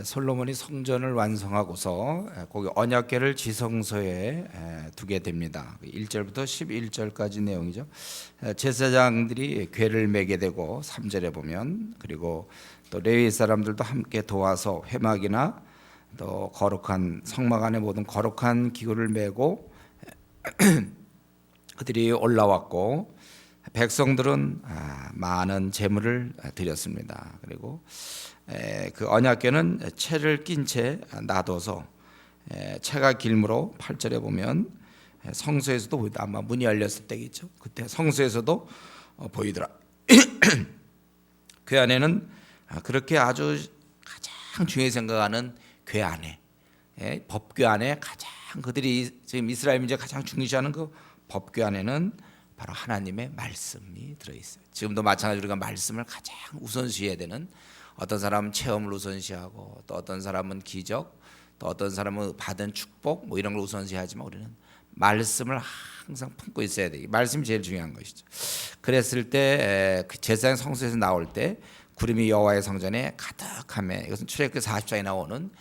솔로몬이 성전을 완성하고서 거기 언약궤를 지성소에 두게 됩니다. 1절부터 11절까지 내용이죠. 제사장들이 궤를 매게 되고 3절에 보면, 그리고 또 레위 사람들도 함께 도와서 회막이나 또 거룩한 성막 안에 모든 거룩한 기구를 메고 그들이 올라왔고, 백성들은 많은 제물을 드렸습니다. 그리고 그 언약궤는 채를 낀 채 놔둬서 채가 길므로 8절에 보면 성소에서도 보이다. 아마 문이 열렸을 때겠죠. 그때 성소에서도 보이더라. 궤 안에는 그렇게 아주 가장 중요히 생각하는 궤 안에, 법궤 안에 가장 그들이 지금 이스라엘 민족이 가장 중요시하는 그 법궤 안에는 바로 하나님의 말씀이 들어있어요. 지금도 마찬가지로 우리가 말씀을 가장 우선시해야 되는, 어떤 사람은 체험을 우선시하고, 또 어떤 사람은 기적, 또 어떤 사람은 받은 축복, 뭐 이런 걸 우선시하지만 우리는 말씀을 항상 품고 있어야 돼요. 말씀이 제일 중요한 것이죠. 그랬을 때 제사장 성소에서 나올 때 구름이 여호와의 성전에 가득하며, 이것은 출애굽기 40장에 나오는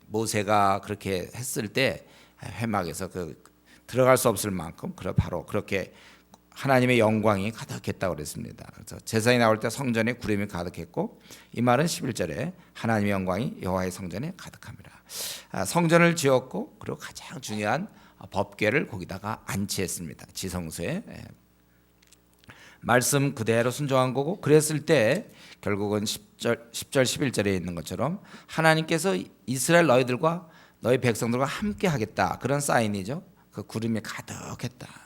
모세가 그렇게 했을 때 회막에서 들어갈 수 없을 만큼 바로 그렇게 하나님의 영광이 가득했다고 그랬습니다. 그래서 제사장이 나올 때 성전에 구름이 가득했고, 이 말은 11절에 하나님의 영광이 여호와의 성전에 가득합니다. 성전을 지었고, 그리고 가장 중요한 법궤를 거기다가 안치했습니다. 지성소에. 말씀 그대로 순종한 거고, 그랬을 때 결국은 10절 11절에 있는 것처럼 하나님께서 이스라엘 너희들과 너희 백성들과 함께 하겠다, 그런 사인이죠. 그 구름이 가득했다.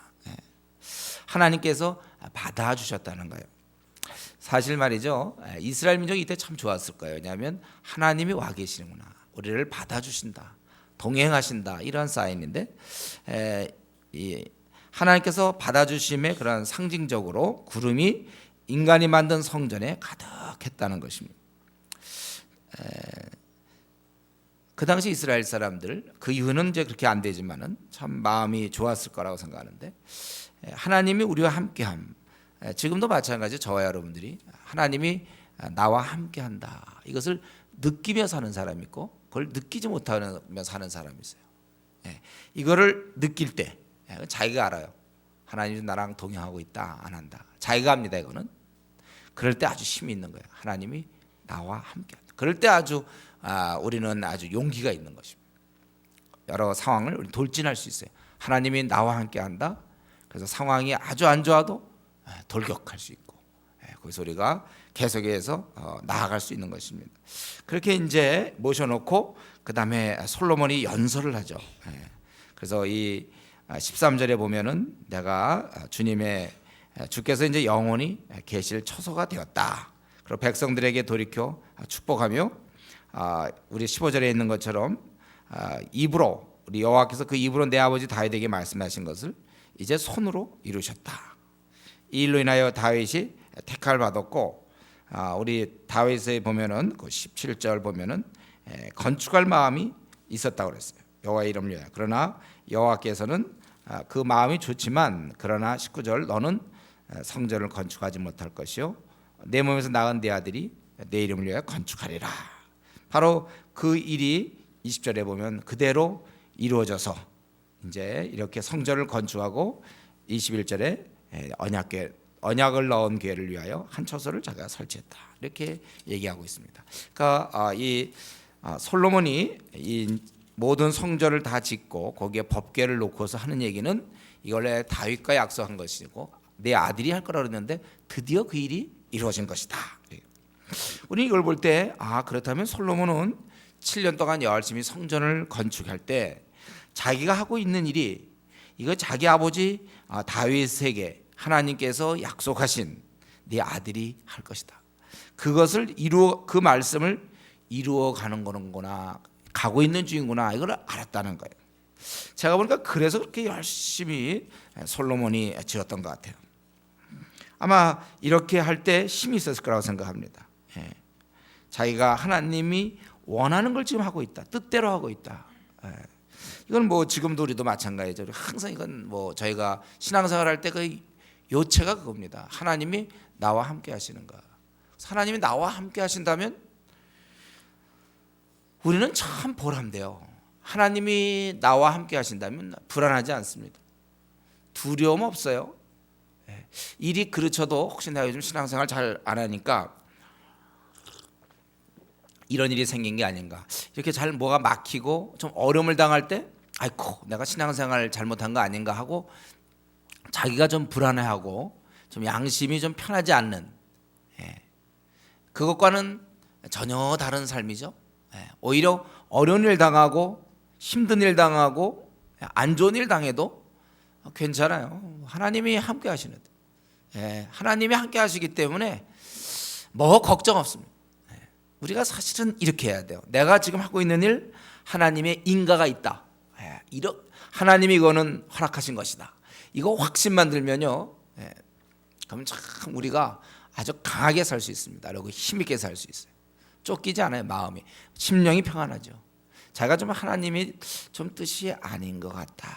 하나님께서 받아주셨다는 거예요. 사실 말이죠, 이스라엘 민족이 이때 참 좋았을 거예요. 왜냐하면 하나님이 와 계시는구나, 우리를 받아주신다, 동행하신다, 이런 사인인데, 하나님께서 받아주심의 그런 상징적으로 구름이 인간이 만든 성전에 가득했다는 것입니다. 그 당시 이스라엘 사람들, 그 이후는 이제 그렇게 안 되지만은 참 마음이 좋았을 거라고 생각하는데, 하나님이 우리와 함께함, 지금도 마찬가지. 저와 여러분들이 하나님이 나와 함께한다, 이것을 느끼며 사는 사람이 있고, 그걸 느끼지 못하며 사는 사람이 있어요. 이거를 느낄 때 자기가 알아요. 하나님이 나랑 동행하고 있다, 안 한다, 자기가 압니다. 이거는 그럴 때 아주 힘이 있는 거예요. 하나님이 나와 함께한다. 그럴 때 아주 우리는 아주 용기가 있는 것입니다. 여러 상황을 우리 돌진할 수 있어요. 하나님이 나와 함께한다. 그래서 상황이 아주 안 좋아도 돌격할 수 있고, 그래서 우리가 계속해서 나아갈 수 있는 것입니다. 그렇게 이제 모셔놓고 그 다음에 솔로몬이 연설을 하죠. 그래서 이 13절에 보면은 내가 주께서 이제 영원히 계실 처소가 되었다. 그리고 백성들에게 돌이켜 축복하며, 우리 15절에 있는 것처럼 입으로, 우리 여호와께서 그 입으로 내 아버지 다윗에게 말씀하신 것을 이제 손으로 이루셨다. 이 일로 인하여 다윗이 택함을 받았고, 우리 다윗에 보면은 그 17절 보면은 건축할 마음이 있었다고 그랬어요. 여호와의 이름을 위하여. 그러나 여호와께서는 그 마음이 좋지만, 그러나 19절 너는 성전을 건축하지 못할 것이요 내 몸에서 낳은 네 아들이 내 이름을 위하여 건축하리라. 바로 그 일이 20절에 보면 그대로 이루어져서 이제 이렇게 성전을 건축하고, 21절에 언약을 넣은 궤를 위하여 한 처소를 자기가 설치했다, 이렇게 얘기하고 있습니다. 그러니까 이 솔로몬이 이 모든 성전을 다 짓고 거기에 법궤를 놓고서 하는 얘기는, 이걸 다윗과 약속한 것이고 내 아들이 할 거라 그랬는데 드디어 그 일이 이루어진 것이다. 우리 이걸 볼 때 그렇다면 솔로몬은 7년 동안 열심히 성전을 건축할 때 자기가 하고 있는 일이, 이거 자기 아버지 다윗에게 하나님께서 약속하신 네 아들이 할 것이다, 그것을 그 말씀을 이루어 가는 거는구나, 가고 있는 중이구나, 이걸 알았다는 거예요. 제가 보니까 그래서 그렇게 열심히 솔로몬이 지었던 것 같아요. 아마 이렇게 할 때 힘이 있었을 거라고 생각합니다. 자기가 하나님이 원하는 걸 지금 하고 있다, 뜻대로 하고 있다. 이건 뭐 지금도 우리도 마찬가지죠. 항상 이건 뭐 저희가 신앙생활 할 때 그 요체가 그겁니다. 하나님이 나와 함께 하시는 거. 하나님이 나와 함께 하신다면 우리는 참 보람돼요. 하나님이 나와 함께 하신다면 불안하지 않습니다. 두려움 없어요. 일이 그르쳐도 혹시 내가 요즘 신앙생활 잘 안 하니까 이런 일이 생긴 게 아닌가, 이렇게 잘 뭐가 막히고 좀 어려움을 당할 때 아이고 내가 신앙생활 잘못한 거 아닌가 하고 자기가 좀 불안해하고 좀 양심이 좀 편하지 않는, 그것과는 전혀 다른 삶이죠. 오히려 어려운 일 당하고 힘든 일 당하고 안 좋은 일 당해도 괜찮아요. 하나님이 함께 하시는데, 하나님이 함께 하시기 때문에 뭐 걱정 없습니다. 우리가 사실은 이렇게 해야 돼요. 내가 지금 하고 있는 일 하나님의 인가가 있다. 하나님이 이거는 허락하신 것이다. 이거 확신만 들면요, 그럼 참 우리가 아주 강하게 살 수 있습니다. 그리고 힘있게 살 수 있어요. 쫓기지 않아요. 마음이, 심령이 평안하죠. 자기가 좀 하나님이 좀 뜻이 아닌 것 같다,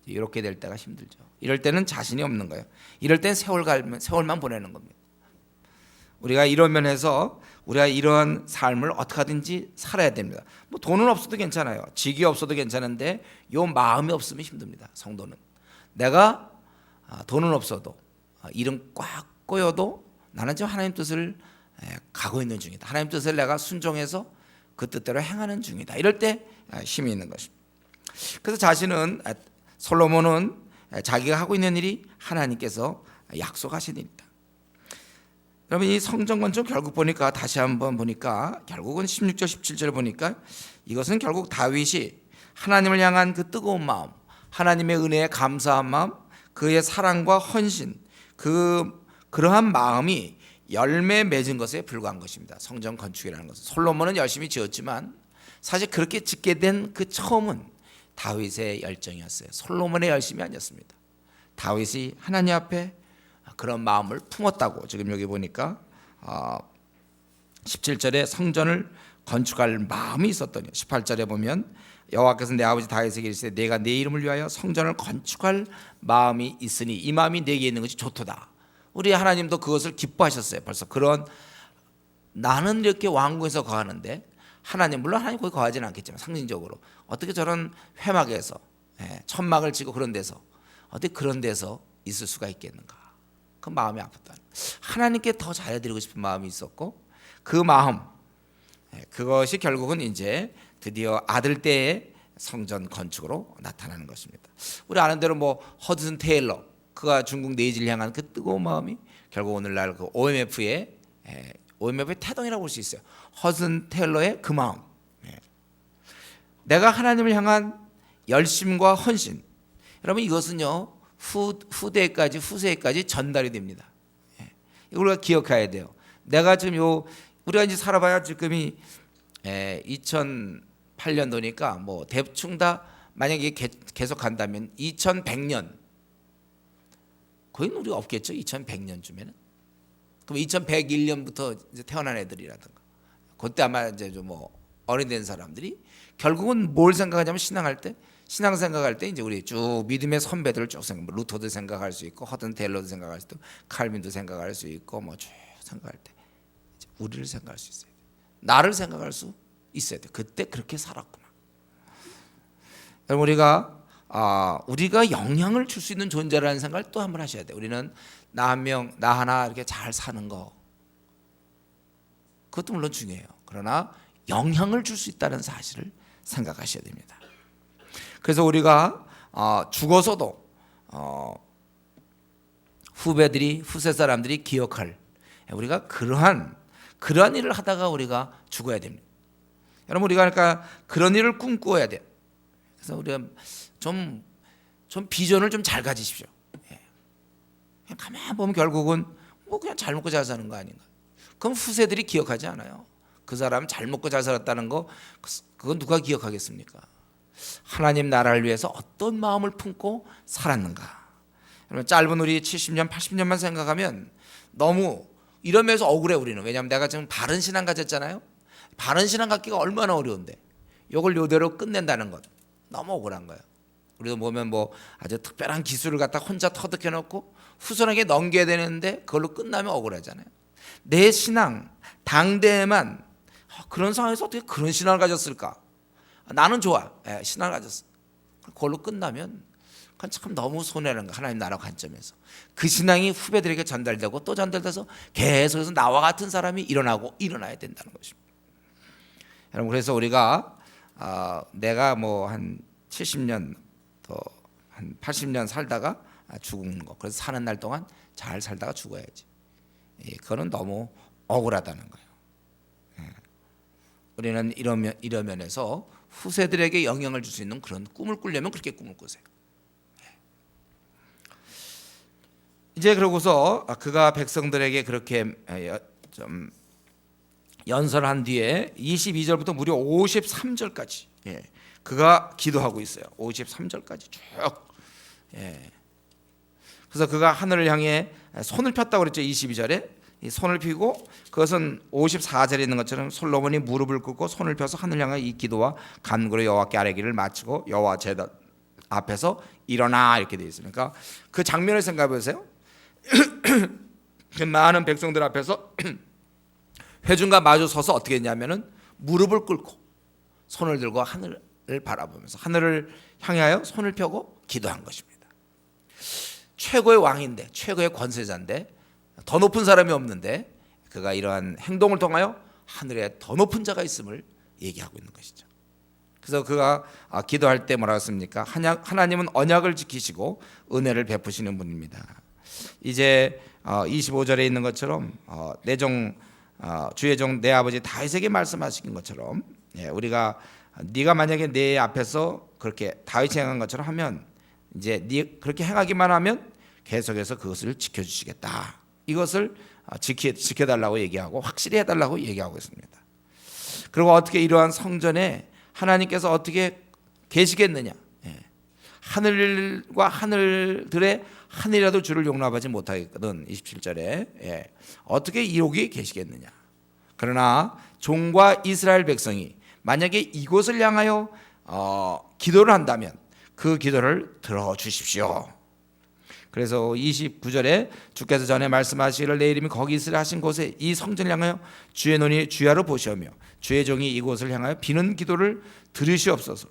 이렇게 될 때가 힘들죠. 이럴 때는 자신이 없는 거예요. 이럴 땐 세월만 보내는 겁니다. 우리가 이런 면에서 우리가 이런 삶을 어떻게 하든지 살아야 됩니다. 뭐 돈은 없어도 괜찮아요. 직이 없어도 괜찮은데 요 마음이 없으면 힘듭니다. 성도는 내가 돈은 없어도 일은 꽉 꼬여도 나는 지금 하나님 뜻을 가고 있는 중이다. 하나님 뜻을 내가 순종해서 그 뜻대로 행하는 중이다. 이럴 때 힘이 있는 것입니다. 그래서 솔로몬은 자기가 하고 있는 일이 하나님께서 약속하신 일이다. 여러분, 이 성전 건축 결국 보니까, 다시 한번 보니까 결국은 16절 17절 보니까 이것은 결국 다윗이 하나님을 향한 그 뜨거운 마음, 하나님의 은혜에 감사한 마음, 그의 사랑과 헌신, 그러한 마음이 열매 맺은 것에 불과한 것입니다. 성전 건축이라는 것은 솔로몬은 열심히 지었지만 사실 그렇게 짓게 된 그 처음은 다윗의 열정이었어요. 솔로몬의 열심이 아니었습니다. 다윗이 하나님 앞에 그런 마음을 품었다고 지금 여기 보니까 17절에 성전을 건축할 마음이 있었더니, 18절에 보면 여호와께서 내 아버지 다윗에게 이르시되 내가 내 이름을 위하여 성전을 건축할 마음이 있으니 이 마음이 내게 있는 것이 좋도다. 우리 하나님도 그것을 기뻐하셨어요. 벌써 그런, 나는 이렇게 왕궁에서 거하는데 하나님, 물론 하나님 거기 거하지는 않겠지만 상징적으로 어떻게 저런 회막에서 천막을 치고 그런 데서 어떻게 그런 데서 있을 수가 있겠는가. 그 마음이 아팠다. 하나님께 더 잘해드리고 싶은 마음이 있었고, 그 마음, 그것이 결국은 이제 드디어 아들 때의 성전 건축으로 나타나는 것입니다. 우리 아는 대로 뭐 허드슨 테일러, 그가 중국 내지를 향한 그 뜨거운 마음이 결국 오늘날 그 OMF의 태동이라고 볼 수 있어요. 허드슨 테일러의 그 마음, 내가 하나님을 향한 열심과 헌신. 여러분, 이것은요 후세에까지 전달이 됩니다. 이걸 우리가 기억해야 돼요. 내가 지금 우리가 이제 살아봐야 지금이 2008년도니까 뭐 대충 다 만약에 계속 간다면 2100년, 거의 우리가 없겠죠. 2100년쯤에는. 그럼 2101년부터 이제 태어난 애들이라든가, 그때 아마 이제 좀 뭐 어린된 사람들이 결국은 뭘 생각하냐면, 신앙 생각할 때 이제 우리 쭉 믿음의 선배들을 쭉 루터도 생각할 수 있고, 허든 테일러도 생각할 수 있고, 칼빈도 생각할 수 있고, 뭐 쭉 생각할 때 이제 우리를 생각할 수 있어야 돼. 나를 생각할 수 있어야 돼. 그때 그렇게 살았구나. 여러분, 우리가 영향을 줄 수 있는 존재라는 생각을 또 한번 하셔야 돼요. 우리는 나 하나 이렇게 잘 사는 거, 그것도 물론 중요해요. 그러나 영향을 줄 수 있다는 사실을 생각하셔야 됩니다. 그래서 우리가 죽어서도 후세 사람들이 기억할, 우리가 그러한 일을 하다가 우리가 죽어야 됩니다. 여러분, 우리가 그러니까 그런 일을 꿈꾸어야 돼요. 그래서 우리가 좀 비전을 좀 잘 가지십시오. 그냥 가만 보면 결국은 뭐 그냥 잘 먹고 잘 사는 거 아닌가. 그럼 후세들이 기억하지 않아요. 그 사람 잘 먹고 잘 살았다는 거, 그건 누가 기억하겠습니까? 하나님 나라를 위해서 어떤 마음을 품고 살았는가. 여러분, 짧은 우리 70년 80년만 생각하면 너무 이런 면에서 억울해. 우리는. 왜냐하면 내가 지금 바른 신앙 가졌잖아요. 바른 신앙 갖기가 얼마나 어려운데 이걸 이대로 끝낸다는 것, 너무 억울한 거예요. 우리도 보면 뭐 아주 특별한 기술을 갖다 혼자 터득해 놓고 후손에게 넘겨야 되는데 그걸로 끝나면 억울하잖아요. 내 신앙 당대에만 그런 상황에서 어떻게 그런 신앙을 가졌을까? 나는 좋아. 신앙을 가졌어. 그걸로 끝나면 그건 참 너무 손해라는 거야. 하나님 나라 관점에서. 그 신앙이 후배들에게 전달되고 또 전달돼서 계속해서 나와 같은 사람이 일어나고 일어나야 된다는 것입니다. 여러분, 그래서 우리가 내가 뭐 한 70년 더 한 80년 살다가 죽은 거, 그래서 사는 날 동안 잘 살다가 죽어야지. 그거는 너무 억울하다는 거예요. 우리는 이런 면에서 후세들에게 영향을 줄 수 있는 그런 꿈을 꾸려면 그렇게 꿈을 꾸세요. 이제 그러고서 그가 백성들에게 그렇게 좀 연설한 뒤에 22절부터 무려 53절까지 그가 기도하고 있어요. 53절까지 쭉. 그래서 그가 하늘을 향해 손을 폈다고 그랬죠. 22절에 이 손을 펴고, 그것은 54절에 있는 것처럼 솔로몬이 무릎을 꿇고 손을 펴서 하늘 향해 이 기도와 간구로 여호와께 아뢰기를 마치고 여호와 제단 앞에서 일어나, 이렇게 되어 있으니까 그 장면을 생각해 보세요. 많은 백성들 앞에서 회중과 마주 서서 어떻게 했냐면은 무릎을 꿇고 손을 들고 하늘을 바라보면서 하늘을 향하여 손을 펴고 기도한 것입니다. 최고의 왕인데, 최고의 권세자인데, 더 높은 사람이 없는데 그가 이러한 행동을 통하여 하늘에 더 높은 자가 있음을 얘기하고 있는 것이죠. 그래서 그가 기도할 때 뭐라고 했습니까? 하나님은 언약을 지키시고 은혜를 베푸시는 분입니다. 이제 25절에 있는 것처럼 주의 종 내 아버지 다윗에게 말씀하신 것처럼 우리가 네가 만약에 내 앞에서 그렇게 다윗이 행한 것처럼 하면, 이제 네 그렇게 행하기만 하면 계속해서 그것을 지켜주시겠다. 이것을 지켜달라고 얘기하고 확실히 해달라고 얘기하고 있습니다. 그리고 어떻게 이러한 성전에 하나님께서 어떻게 계시겠느냐? 하늘과 하늘들의 하늘이라도 주를 용납하지 못하겠거든. 27절에 어떻게 이룩이 계시겠느냐? 그러나 종과 이스라엘 백성이 만약에 이곳을 향하여 기도를 한다면 그 기도를 들어주십시오. 그래서 29절에 주께서 전에 말씀하시기를 내 이름이 거기 있으라 하신 곳에 이 성전을 향하여 주의 눈이 주야로 보시오며 주의 종이 이곳을 향하여 비는 기도를 들으시옵소서.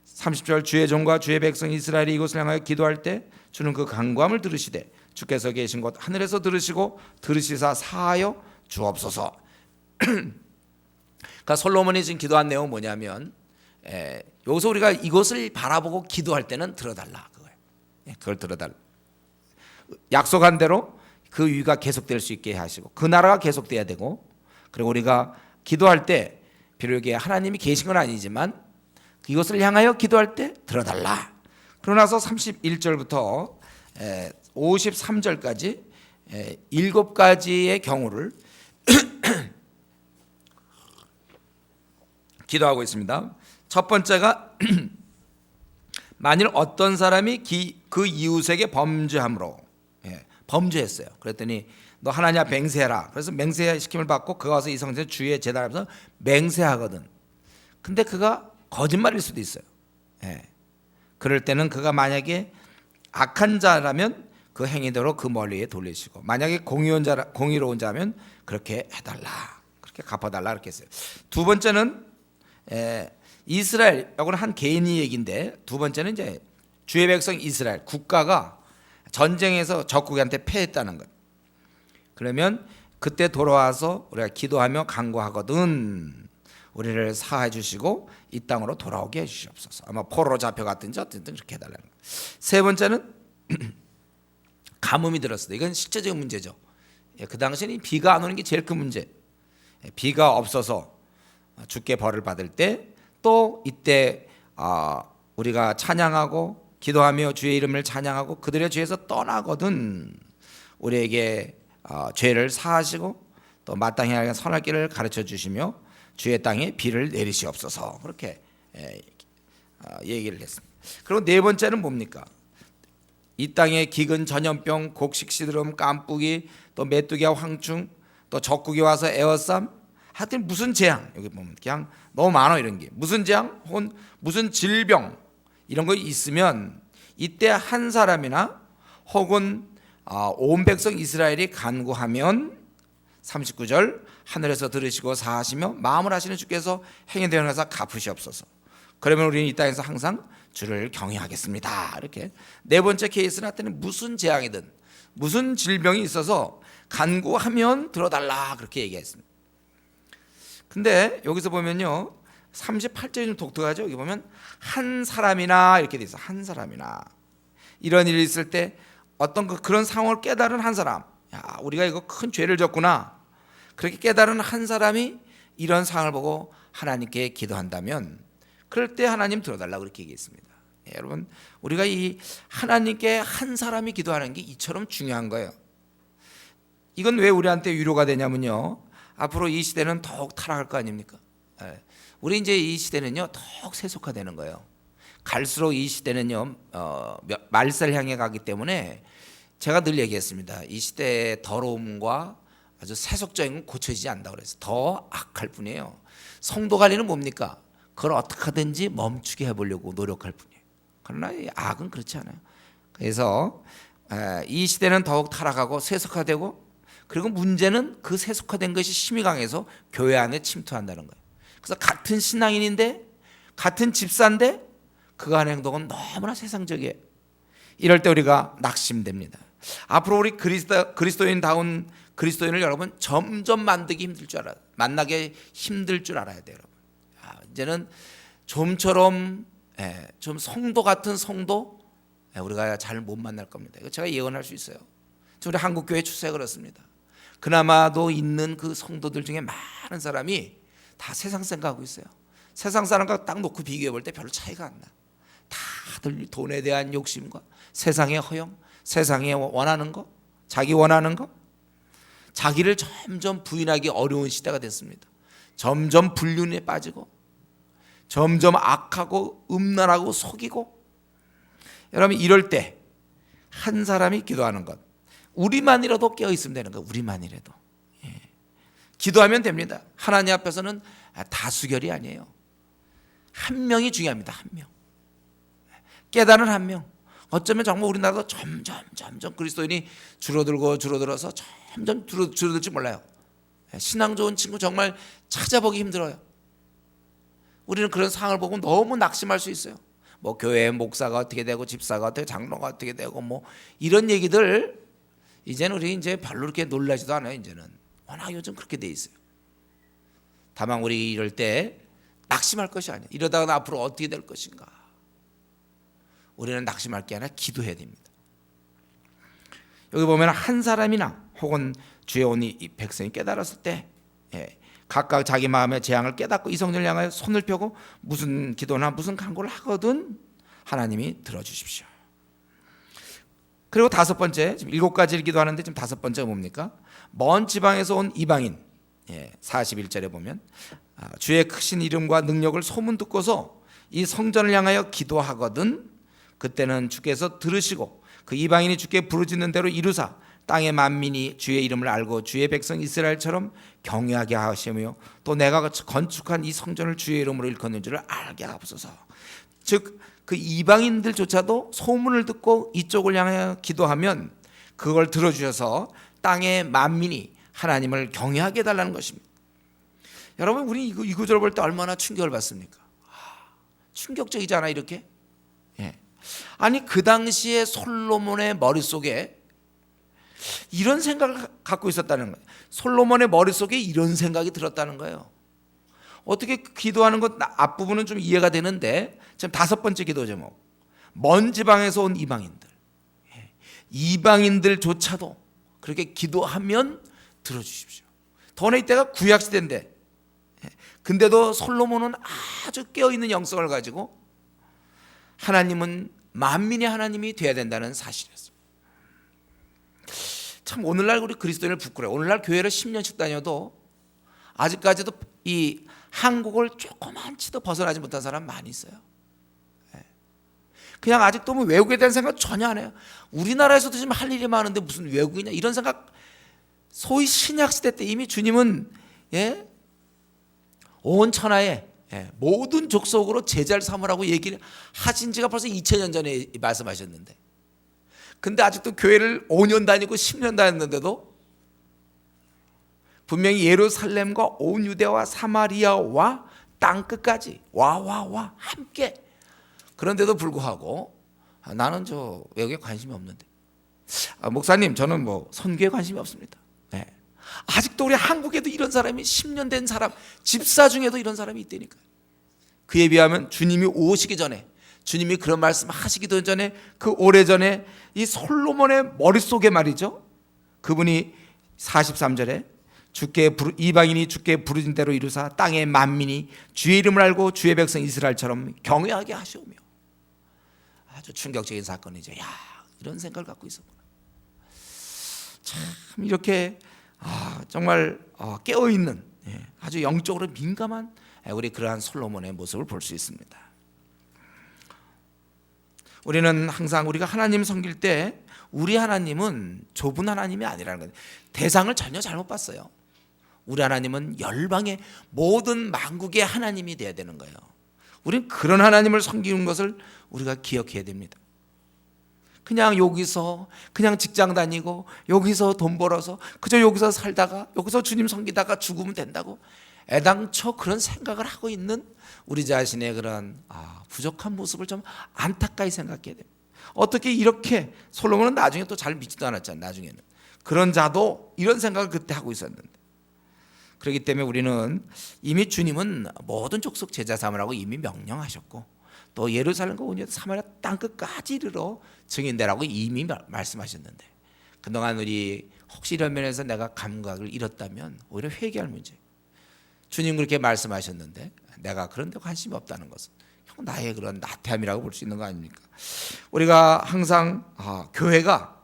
30절 주의 종과 주의 백성 이스라엘이 이곳을 향하여 기도할 때 주는 그 간구함을 들으시되 주께서 계신 곳 하늘에서 들으시고 들으시사 사하여 주옵소서. 그러니까 솔로몬이 지금 기도한 내용은 뭐냐면, 여기서 우리가 이곳을 바라보고 기도할 때는 들어달라, 그거예요. 그걸 들어달라. 약속한 대로 그 위가 계속될 수 있게 하시고 그 나라가 계속돼야 되고, 그리고 우리가 기도할 때 비록 이게 하나님이 계신 건 아니지만 이것을 향하여 기도할 때 들어달라. 그러고 나서 31절부터 53절까지 7가지의 경우를 기도하고 있습니다. 첫 번째가 만일 어떤 사람이 그 이웃에게 범죄함으로, 범죄했어요. 그랬더니 너 하나님 앞에 맹세해라. 그래서 맹세 시킴을 받고 그가 와서 이 성전 주의 제단 앞에서 맹세하거든. 근데 그가 거짓말일 수도 있어요. 그럴 때는 그가 만약에 악한 자라면 그 행위대로 그 멀리에 돌리시고, 만약에 공의로운 자면 그렇게 해달라, 그렇게 갚아달라, 이렇게 했어요. 두 번째는 이스라엘, 이거는 한 개인의 얘기인데, 두 번째는 이제 주의 백성 이스라엘 국가가 전쟁에서 적국한테 패했다는 거예요. 그러면 그때 돌아와서 우리가 기도하며 간구하거든 우리를 사하해 주시고 이 땅으로 돌아오게 해주시옵소서. 아마 포로로 잡혀갔든지 어쨌든 그렇게 해달라는 거예요. 세 번째는 가뭄이 들었어요. 이건 실제적인 문제죠. 그 당시에는 비가 안 오는 게 제일 큰 문제. 비가 없어서 주께 벌을 받을 때, 또 이때 우리가 찬양하고 기도하며 주의 이름을 찬양하고 그들의 죄에서 떠나거든 우리에게 죄를 사하시고 또 마땅히 할 선할 길을 가르쳐 주시며 주의 땅에 비를 내리시옵소서, 그렇게 얘기를 했습니다. 그리고 네 번째는 뭡니까? 이 땅에 기근, 전염병, 곡식 시드름, 깐뿌기, 또 메뚜기와 황충, 또 적국이 와서 에워쌈, 하여튼 무슨 재앙, 여기 보면 그냥 너무 많아, 이런 게 무슨 재앙, 혹은 무슨 질병 이런 거 있으면 이때 한 사람이나 혹은 온 백성 이스라엘이 간구하면 39절 하늘에서 들으시고 사하시며 마음을 하시는 주께서 행히 대언하사 갚으시옵소서. 그러면 우리는 이 땅에서 항상 주를 경외하겠습니다. 이렇게 네 번째 케이스는 하여튼 무슨 재앙이든 무슨 질병이 있어서 간구하면 들어달라 그렇게 얘기했습니다. 근데 여기서 보면요 38절이 좀 독특하죠. 여기 보면 한 사람이나 이렇게 돼 있어. 한 사람이나 이런 일이 있을 때 어떤 그런 상황을 깨달은 한 사람, 야 우리가 이거 큰 죄를 졌구나 그렇게 깨달은 한 사람이 이런 상황을 보고 하나님께 기도한다면 그럴 때 하나님 들어달라고 그렇게 얘기했습니다. 여러분 우리가 이 하나님께 한 사람이 기도하는 게 이처럼 중요한 거예요. 이건 왜 우리한테 위로가 되냐면요 앞으로 이 시대는 더욱 타락할 거 아닙니까? 우리 이제 이 시대는요 더욱 세속화되는 거예요. 갈수록 이 시대는요 말세를 향해 가기 때문에 제가 늘 얘기했습니다. 이 시대의 더러움과 아주 세속적인 건 고쳐지지 않는다고 그래서 더 악할 뿐이에요. 성도 관리는 뭡니까? 그걸 어떻게 하든지 멈추게 해보려고 노력할 뿐이에요. 그러나 이 악은 그렇지 않아요. 그래서 이 시대는 더욱 타락하고 세속화되고 그리고 문제는 그 세속화된 것이 힘이 강해서 교회 안에 침투한다는 거예요. 그래서 같은 신앙인인데 같은 집사인데 그 안의 행동은 너무나 세상적이에요. 이럴 때 우리가 낙심됩니다. 앞으로 우리 그리스도인다운 그리스도인을 여러분 점점 만나기 힘들 줄 알아야 돼요. 여러분. 이제는 좀처럼 좀 성도 같은 성도 우리가 잘 못 만날 겁니다. 이거 제가 예언할 수 있어요. 우리 한국교회 추세가 그렇습니다. 그나마도 있는 그 성도들 중에 많은 사람이 다 세상 생각하고 있어요. 세상 사람과 딱 놓고 비교해 볼 때 별로 차이가 안 나. 다들 돈에 대한 욕심과 세상의 허영, 세상에 원하는 거, 자기 원하는 거, 자기를 점점 부인하기 어려운 시대가 됐습니다. 점점 불륜에 빠지고 점점 악하고 음란하고 속이고 여러분 이럴 때 한 사람이 기도하는 것 우리만이라도 깨어있으면 되는 거예요. 우리만이라도 기도하면 됩니다. 하나님 앞에서는 다수결이 아니에요. 한 명이 중요합니다. 한 명 깨달은 한 명. 어쩌면 정말 우리나라도 점점 그리스도인이 줄어들어서 점점 줄어들지 몰라요. 신앙 좋은 친구 정말 찾아보기 힘들어요. 우리는 그런 상황을 보고 너무 낙심할 수 있어요. 뭐 교회 목사가 어떻게 되고 집사가 어떻게 장로가 어떻게 되고 뭐 이런 얘기들 이제는 우리 이제 별로 그렇게 놀라지도 않아요. 이제는 워낙 요즘 그렇게 돼 있어요. 다만 우리 이럴 때 낙심할 것이 아니에요. 이러다가 앞으로 어떻게 될 것인가. 우리는 낙심할 게 아니라 기도해야 됩니다. 여기 보면 한 사람이나 혹은 주의 온 이 백성이 깨달았을 때 각각 자기 마음의 재앙을 깨닫고 이 성전을 향하여 손을 펴고 무슨 기도나 무슨 간구를 하거든 하나님이 들어주십시오. 그리고 다섯 번째, 지금 7가지를 기도하는데 지금 다섯 번째가 뭡니까? 먼 지방에서 온 이방인 41절에 보면 주의 크신 이름과 능력을 소문 듣고서 이 성전을 향하여 기도하거든 그때는 주께서 들으시고 그 이방인이 주께 부르짖는 대로 이루사 땅의 만민이 주의 이름을 알고 주의 백성 이스라엘처럼 경외하게 하시며 또 내가 건축한 이 성전을 주의 이름으로 일컫는 줄을 알게 하옵소서. 즉 그 이방인들조차도 소문을 듣고 이쪽을 향해 기도하면 그걸 들어주셔서 땅의 만민이 하나님을 경외하게 해달라는 것입니다. 여러분 우리 이 구절을 볼 때 얼마나 충격을 받습니까? 충격적이잖아 이렇게. 아니 그 당시에 솔로몬의 머릿속에 이런 생각을 갖고 있었다는 거예요. 솔로몬의 머릿속에 이런 생각이 들었다는 거예요. 어떻게 기도하는 것 앞부분은 좀 이해가 되는데 지금 다섯 번째 기도 제목 먼 지방에서 온 이방인들 이방인들조차도 그렇게 기도하면 들어주십시오. 더내 이때가 구약시대인데 근데도 솔로몬은 아주 깨어있는 영성을 가지고 하나님은 만민의 하나님이 돼야 된다는 사실이었습니다. 참 오늘날 우리 그리스도인을 부끄러워요. 오늘날 교회를 10년씩 다녀도 아직까지도 이 한국을 조그만치도 벗어나지 못한 사람 많이 있어요. 그냥 아직도 뭐 외국에 대한 생각 전혀 안 해요. 우리나라에서도 지금 할 일이 많은데 무슨 외국이냐 이런 생각. 소위 신약시대 때 이미 주님은 온 천하에 모든 족속으로 제자를 삼으라고 얘기를 하신 지가 벌써 2000년 전에 말씀하셨는데 근데 아직도 교회를 5년 다니고 10년 다녔는데도 분명히 예루살렘과 온 유대와 사마리아와 땅 끝까지 와 함께. 그런데도 불구하고 나는 저 외국에 관심이 없는데, 목사님 저는 뭐 선교에 관심이 없습니다. 네. 아직도 우리 한국에도 이런 사람이 10년 된 사람, 집사 중에도 이런 사람이 있다니까. 그에 비하면 주님이 오시기 전에, 주님이 그런 말씀 하시기도 전에, 그 오래전에 이 솔로몬의 머릿속에 말이죠, 그분이 43절에 이방인이 주께 부르신 대로 이루사 땅의 만민이 주의 이름을 알고 주의 백성 이스라엘처럼 경외하게 하시오며. 아주 충격적인 사건이죠. 야, 이런 생각을 갖고 있었구나. 참 이렇게 정말 깨어있는, 아주 영적으로 민감한 우리 그러한 솔로몬의 모습을 볼 수 있습니다. 우리는 항상 우리가 하나님 섬길 때 우리 하나님은 좁은 하나님이 아니라는 거예요. 대상을 전혀 잘못 봤어요. 우리 하나님은 열방의 모든 만국의 하나님이 되어야 되는 거예요. 우리는 그런 하나님을 섬기는 것을 우리가 기억해야 됩니다. 그냥 여기서 그냥 직장 다니고 여기서 돈 벌어서 그저 여기서 살다가 여기서 주님 섬기다가 죽으면 된다고 애당초 그런 생각을 하고 있는 우리 자신의 그런 부족한 모습을 좀 안타까이 생각해야 됩니다. 어떻게 이렇게, 솔로몬은 나중에 또 잘 믿지도 않았잖아요. 나중에는 그런 자도 이런 생각을 그때 하고 있었는데, 그렇기 때문에 우리는 이미 주님은 모든 족속 제자 삼으라고 이미 명령하셨고, 또 예루살렘과 온 유다 사마리아 땅 끝까지 이르러 증인되라고 이미 말씀하셨는데, 그동안 우리 혹시 이런 면에서 내가 감각을 잃었다면 오히려 회개할 문제. 주님 그렇게 말씀하셨는데 내가 그런 데 관심이 없다는 것은 나의 그런 나태함이라고 볼 수 있는 거 아닙니까? 우리가 항상 교회가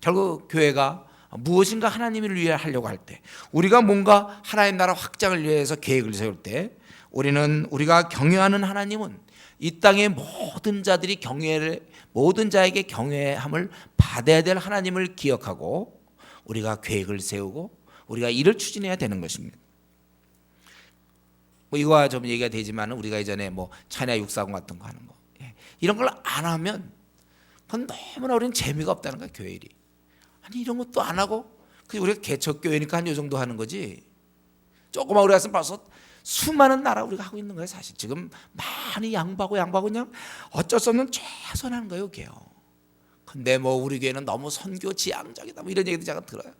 결국 교회가 무엇인가 하나님을 위해 하려고 할 때, 우리가 뭔가 하나님 나라 확장을 위해서 계획을 세울 때, 우리가 경외하는 하나님은 이 땅의 모든 자들이 모든 자에게 경외함을 받아야 될 하나님을 기억하고 우리가 계획을 세우고 우리가 이를 추진해야 되는 것입니다. 이거와 좀 얘기가 되지만 우리가 이전에 차이나 640 같은 거 하는 거, 이런 걸 안 하면 그건 너무나 우리는 재미가 없다는 거야. 교회 일이. 아니 이런 것도 안 하고 우리가 개척교회니까 한 요 정도 하는 거지. 조그만 우리 가서 벌써 수많은 나라 우리가 하고 있는 거예요. 사실 지금 많이 양보하고 그냥 어쩔 수 없는 최선하는 거예요. 교회요. 근데 우리 교회는 너무 선교 지향적이다 이런 얘기도 제가 들어요.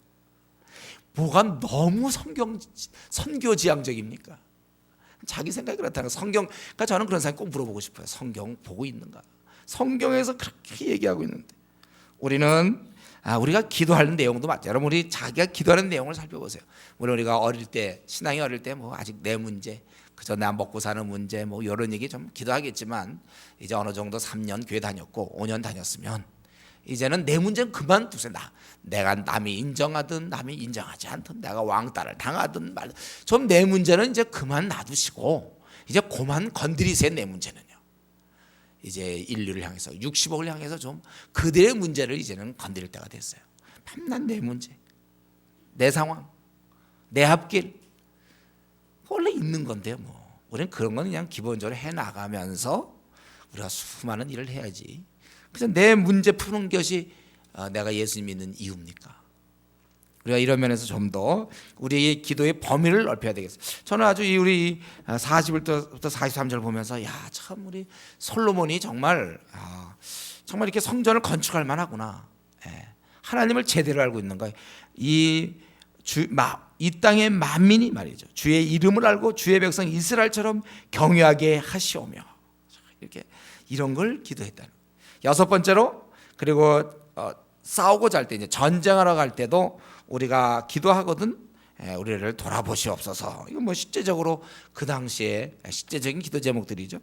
뭐가 너무 선교 지향적입니까? 자기 생각이 그렇다는 거예요. 그러니까 저는 그런 사람 꼭 물어보고 싶어요. 성경 보고 있는가? 성경에서 그렇게 얘기하고 있는데 우리는 우리가 기도하는 내용도 맞죠. 여러분 우리 자기가 기도하는 내용을 살펴보세요. 우리가 어릴 때, 신앙이 어릴 때 아직 내 문제, 그저 나 먹고 사는 문제 이런 얘기 좀 기도하겠지만, 이제 어느 정도 3년 교회 다녔고 5년 다녔으면 이제는 내 문제는 그만두세요. 내가 남이 인정하든 남이 인정하지 않든 내가 왕따를 당하든 말든 좀 내 문제는 이제 그만 놔두시고 이제 그만 건드리세요. 내 문제는요. 이제 인류를 향해서 60억을 향해서 좀 그들의 문제를 이제는 건드릴 때가 됐어요. 밤낮 내 문제, 내 상황, 내 앞길 원래 있는 건데요. 우리는 그런 건 그냥 기본적으로 해 나가면서 우리가 수많은 일을 해야지. 그래서 내 문제 푸는 것이 내가 예수님 믿는 이유입니까? 우리가 이런 면에서 좀 더 우리의 기도의 범위를 넓혀야 되겠어요. 저는 아주 우리 41절부터 43절 보면서 참 우리 솔로몬이 정말 이렇게 성전을 건축할 만하구나. 하나님을 제대로 알고 있는 거예요. 이 땅의 만민이 말이죠. 주의 이름을 알고 주의 백성 이스라엘처럼 경외하게 하시오며, 이렇게 이런 걸 기도했다는 거예요. 여섯 번째로, 그리고 싸우고자 할 때, 이제 전쟁하러 갈 때도 우리가 기도하거든. 우리를 돌아보시옵소서. 이거 실제적으로 그 당시에 실제적인 기도 제목들이죠.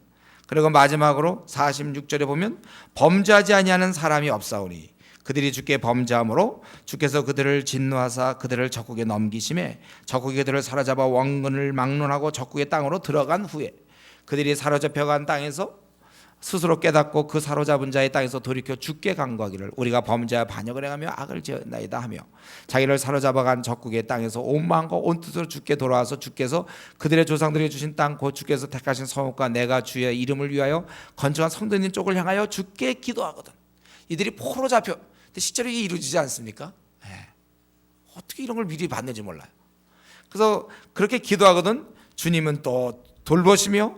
그리고 마지막으로 46절에 보면 범죄하지 아니하는 사람이 없사오니 그들이 주께 범죄함으로 주께서 그들을 진노하사 그들을 적국에 넘기심에 적국이 그들을 사로잡아 원근을 막론하고 적국의 땅으로 들어간 후에 그들이 사로잡혀간 땅에서 스스로 깨닫고 그 사로잡은 자의 땅에서 돌이켜 주께 간구하기를 우리가 범죄와 반역을 행하며 악을 지었나이다 하며 자기를 사로잡아간 적국의 땅에서 온 마음과 온 뜻으로 주께 돌아와서 주께서 그들의 조상들에게 주신 땅 곧 주께서 택하신 성읍과 내가 주의 이름을 위하여 건축한 성도님 쪽을 향하여 주께 기도하거든. 이들이 포로 잡혀, 근데 실제로 이게 이루어지지 않습니까? 어떻게 이런 걸 미리 봤는지 몰라요. 그래서 그렇게 기도하거든 주님은 또 돌보시며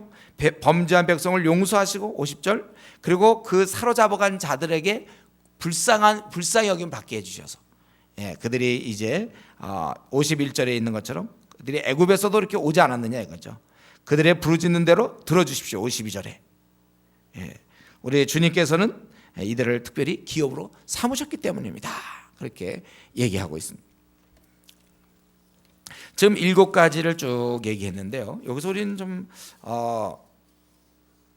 범죄한 백성을 용서하시고 50절 그리고 그 사로잡아간 자들에게 불쌍히 여김 받게 해주셔서 그들이 이제 51절에 있는 것처럼 그들이 애굽에서도 이렇게 오지 않았느냐 이거죠. 그들의 부르짖는 대로 들어주십시오. 52절에 우리 주님께서는 이들을 특별히 기업으로 삼으셨기 때문입니다. 그렇게 얘기하고 있습니다. 지금 7가지를 쭉 얘기했는데요. 여기서 우리는 좀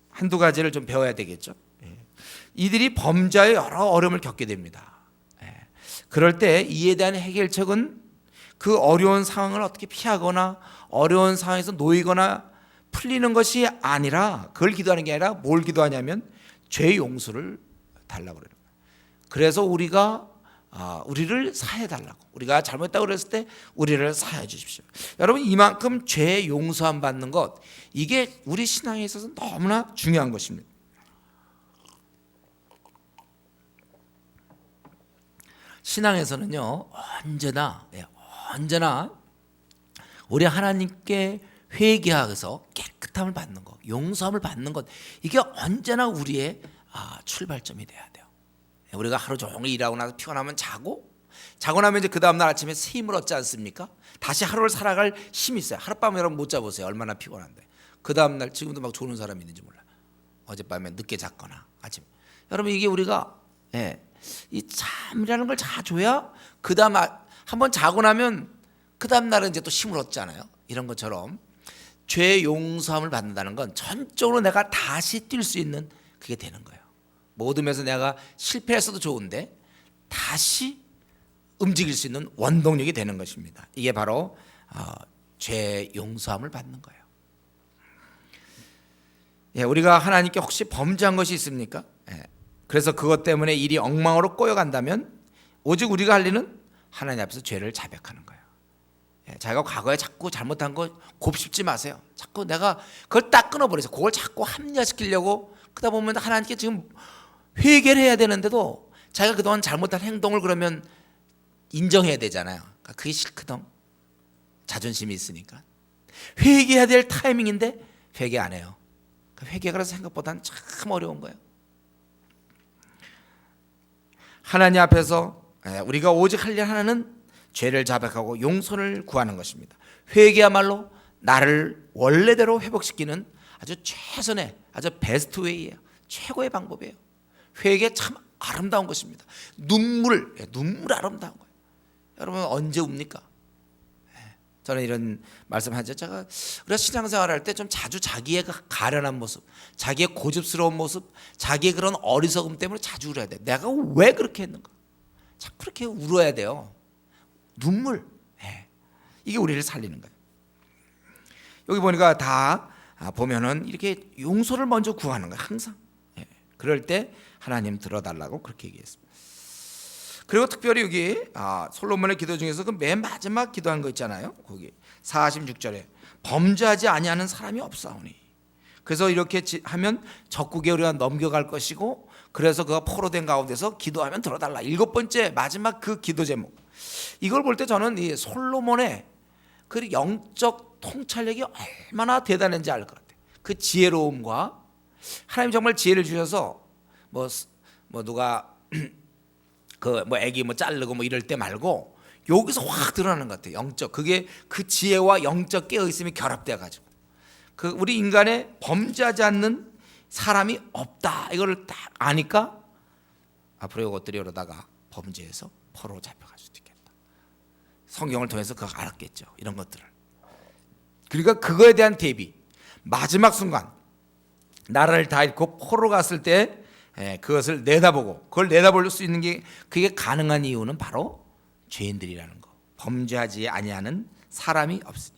한두 가지를 좀 배워야 되겠죠. 이들이 범죄의 여러 어려움을 겪게 됩니다. 그럴 때 이에 대한 해결책은 그 어려운 상황을 어떻게 피하거나 어려운 상황에서 놓이거나 풀리는 것이 아니라 그걸 기도하는 게 아니라 뭘 기도하냐면 죄 용서를 달라고 그래요. 그래서 우리를 사해 달라고. 우리가 잘못했다고 그랬을 때 우리를 사해 주십시오. 여러분 이만큼 죄 용서함 받는 것 이게 우리 신앙에 있어서 너무나 중요한 것입니다. 신앙에서는요 언제나 우리 하나님께 회개하여서 깨끗함을 받는 것, 용서함을 받는 것 이게 언제나 우리의 출발점이 돼야 돼요. 우리가 하루 종일 일하고 나서 피곤하면 자고 나면 이제 그 다음날 아침에 새 힘을 얻지 않습니까? 다시 하루를 살아갈 힘이 있어요. 하룻밤에 여러분 못 자보세요. 얼마나 피곤한데. 그 다음날 지금도 막 조는 사람이 있는지 몰라요. 어젯밤에 늦게 잤거나 아침. 여러분 이게 우리가 이 잠이라는 걸 자줘야 그 다음 한번 자고 나면 그 다음 날은 이제 또 힘을 얻잖아요. 이런 것처럼 죄 용서함을 받는다는 건 전적으로 내가 다시 뛸 수 있는 그게 되는 거예요. 모든 면에서 내가 실패했어도 좋은데 다시 움직일 수 있는 원동력이 되는 것입니다. 이게 바로 죄 용서함을 받는 거예요. 우리가 하나님께 혹시 범죄한 것이 있습니까? 그래서 그것 때문에 일이 엉망으로 꼬여간다면 오직 우리가 할 일은 하나님 앞에서 죄를 자백하는 거예요. 자기가 과거에 자꾸 잘못한 거 곱씹지 마세요. 자꾸 내가 그걸 딱 끊어버려서 그걸 자꾸 합리화시키려고 그러다 보면 하나님께 지금 회개를 해야 되는데도 자기가 그동안 잘못한 행동을 그러면 인정해야 되잖아요. 그러니까 그게 싫거든. 자존심이 있으니까. 회개해야 될 타이밍인데 회개 안 해요. 회개가 그래서 생각보다는 참 어려운 거예요. 하나님 앞에서 우리가 오직 할 일 하나는 죄를 자백하고 용서를 구하는 것입니다. 회개야말로 나를 원래대로 회복시키는 아주 최선의 아주 베스트 웨이예요. 최고의 방법이에요. 회개 참 아름다운 것입니다. 눈물 아름다운 거예요. 여러분 언제 웁니까? 저는 이런 말씀하죠. 제가 우리가 신앙생활 할 때 좀 자주 자기의 가련한 모습, 자기의 고집스러운 모습, 자기의 그런 어리석음 때문에 자주 울어야 돼. 내가 왜 그렇게 했는가? 자꾸 그렇게 울어야 돼요. 눈물. 이게 우리를 살리는 거예요. 여기 보니까 다 보면은 이렇게 용서를 먼저 구하는 거예요. 항상. 그럴 때 하나님 들어달라고 그렇게 얘기했습니다. 그리고 특별히 여기 솔로몬의 기도 중에서 그 맨 마지막 기도한 거 있잖아요. 거기 46절에 범죄하지 아니하는 사람이 없사오니. 그래서 이렇게 하면 적국에 우리가 넘겨갈 것이고 그래서 그가 포로된 가운데서 기도하면 들어달라. 7번째 마지막 그 기도 제목. 이걸 볼 때 저는 이 솔로몬의 그 영적 통찰력이 얼마나 대단한지 알 것 같아요. 그 지혜로움과 하나님 정말 지혜를 주셔서 뭐 누가 애기 자르고 이럴 때 말고 여기서 확 드러나는 것 같아요. 영적 그게 그 지혜와 영적 깨어 있음이 결합돼 가지고 그 우리 인간의 범죄하지 않는 사람이 없다 이거를 딱 아니까 앞으로 이것들이 이러다가 범죄해서 포로 잡혀갈 수도 있겠다. 성경을 통해서 그거 알았겠죠. 이런 것들을. 그러니까 그거에 대한 대비 마지막 순간 나라를 다 잃고 포로 갔을 때 그것을 내다보고 그걸 내다볼 수 있는 게 그게 가능한 이유는 바로 죄인들이라는 거. 범죄하지 아니하는 사람이 없으니.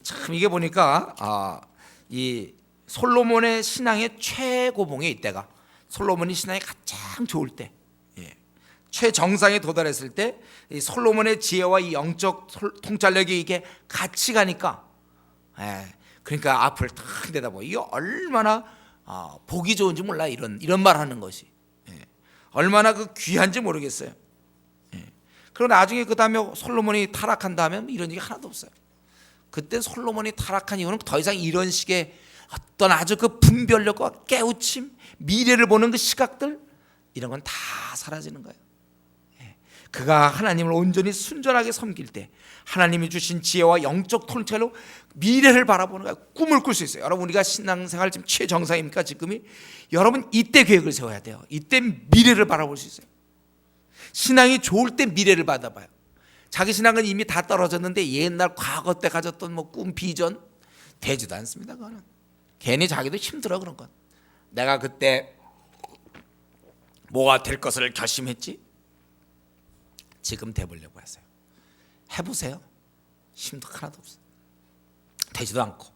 참 이게 보니까 이 솔로몬의 신앙의 최고봉에 이때가 솔로몬이 신앙이 가장 좋을 때 최정상에 도달했을 때 이 솔로몬의 지혜와 이 영적 통찰력이 이게 같이 가니까 그러니까 앞을 탁 내다보고 이게 얼마나 보기 좋은지 몰라 이런 말 하는 것이 얼마나 그 귀한지 모르겠어요. 그리고 나중에 그 다음에 솔로몬이 타락한 다음에 이런 얘기 하나도 없어요. 그때 솔로몬이 타락한 이유는 더 이상 이런 식의 어떤 아주 그 분별력과 깨우침, 미래를 보는 그 시각들, 이런 건 다 사라지는 거예요. 그가 하나님을 온전히 순전하게 섬길 때 하나님이 주신 지혜와 영적 통찰로 미래를 바라보는 거예요. 꿈을 꿀 수 있어요. 여러분, 우리가 신앙생활 지금 최정상입니까? 지금이? 여러분, 이때 계획을 세워야 돼요. 이때 미래를 바라볼 수 있어요. 신앙이 좋을 때 미래를 받아봐요. 자기 신앙은 이미 다 떨어졌는데 옛날 과거 때 가졌던 뭐 꿈, 비전 되지도 않습니다. 그거는 괜히 자기도 힘들어. 그런 건 내가 그때 뭐가 될 것을 결심했지, 지금 돼보려고 하세요. 해보세요. 힘도 하나도 없어요. 되지도 않고.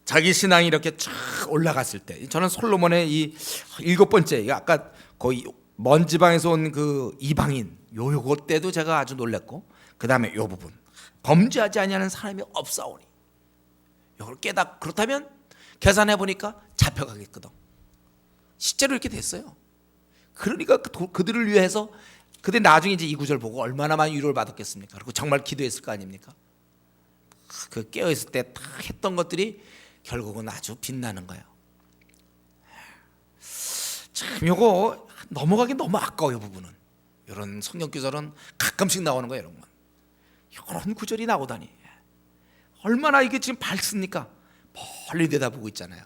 자기 신앙이 이렇게 쫙 올라갔을 때, 저는 솔로몬의 이 7번째, 아까 거의 먼 지방에서 온 그 이방인 요거 때도 제가 아주 놀랐고, 그 다음에 요 부분, 범죄하지 아니하는 사람이 없사오니, 이걸 그렇다면 계산해 보니까 잡혀가겠거든. 실제로 이렇게 됐어요. 그러니까 그들을 위해서, 그때 나중에 이제 이 구절 보고 얼마나 많이 위로를 받았겠습니까? 그리고 정말 기도했을 거 아닙니까? 그 깨어있을 때 다 했던 것들이 결국은 아주 빛나는 거예요. 참 요거 넘어가기 너무 아까워요. 부분은 이런 성경 구절은 가끔씩 나오는 거예요. 이런 건, 이런 구절이 나오다니 얼마나 이게 지금 밝습니까? 멀리 내다보고 있잖아요.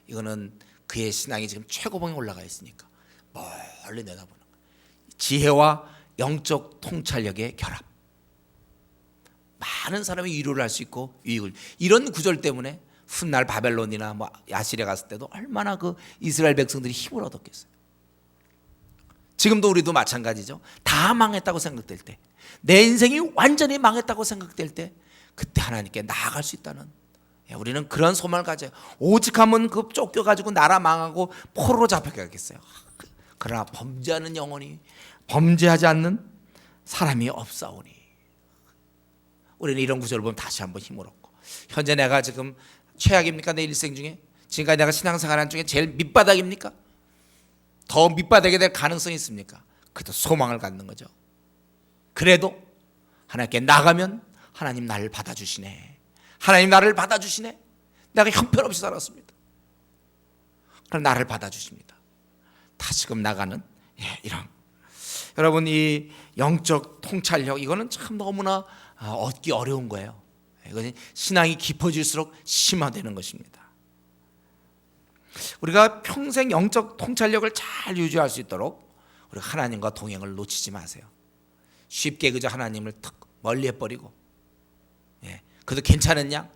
이거는 그의 신앙이 지금 최고봉에 올라가 있으니까 멀리 내다보는 거예요. 지혜와 영적 통찰력의 결합. 많은 사람이 위로를 할 수 있고 유익을, 이런 구절 때문에 훗날 바벨론이나 뭐 아시리아 갔을 때도 얼마나 그 이스라엘 백성들이 힘을 얻었겠어요. 지금도 우리도 마찬가지죠. 다 망했다고 생각될 때, 내 인생이 완전히 망했다고 생각될 때, 그때 하나님께 나아갈 수 있다는, 우리는 그런 소망을 가져요. 오직 하면 그 쫓겨가지고 나라 망하고 포로로 잡혀가겠어요. 그러나 범죄하는 영혼이, 범죄하지 않는 사람이 없사오니, 우리는 이런 구절을 보면 다시 한번 힘을 얻고, 현재 내가 지금 최악입니까? 내 일생 중에 지금까지 내가 신앙생활한 중에 제일 밑바닥입니까? 더 밑바닥에 될 가능성이 있습니까? 그래도 소망을 갖는 거죠. 그래도 하나님께 나가면 하나님 나를 받아주시네, 하나님 나를 받아주시네, 내가 형편없이 살았습니다, 그럼 나를 받아주십니다. 다시금 나가는 이런, 여러분, 이 영적 통찰력, 이거는 참 너무나 얻기 어려운 거예요. 이것은 신앙이 깊어질수록 심화되는 것입니다. 우리가 평생 영적 통찰력을 잘 유지할 수 있도록 우리가 하나님과 동행을 놓치지 마세요. 쉽게 그저 하나님을 턱 멀리 해버리고, 그래도 괜찮았냐,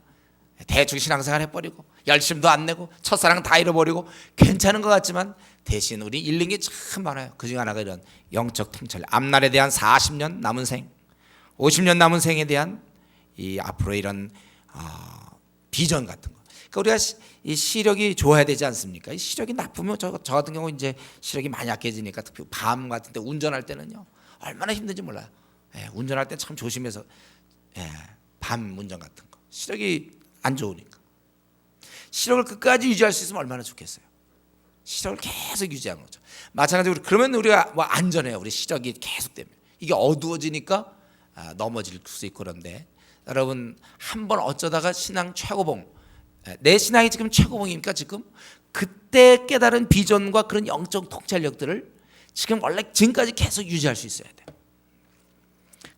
대충 신앙생활 해버리고, 열심도 안 내고, 첫사랑 다 잃어버리고 괜찮은 것 같지만 대신 우리 잃는 게 참 많아요. 그중에 하나가 이런 영적 통찰력, 앞날에 대한 40년 남은 생, 50년 남은 생에 대한 이 앞으로 이런 비전 같은 거. 그러니까 우리가 이 시력이 좋아야 되지 않습니까? 이 시력이 나쁘면 저 같은 경우 이제 시력이 많이 약해지니까, 특히 밤 같은 때 운전할 때는요 얼마나 힘든지 몰라요. 운전할 때 참 조심해서, 밤 운전 같은 거 시력이 안 좋으니까. 시력을 끝까지 유지할 수 있으면 얼마나 좋겠어요. 시력을 계속 유지하는 거죠. 마찬가지로 그러면 우리가 뭐 안전해요. 우리 시력이 계속 되면 이게 어두워지니까 넘어질 수 있고. 그런데 여러분, 한번 어쩌다가 신앙 최고봉, 내 신앙이 지금 최고봉입니까? 지금 그때 깨달은 비전과 그런 영적 통찰력들을 지금 원래 지금까지 계속 유지할 수 있어야 돼요.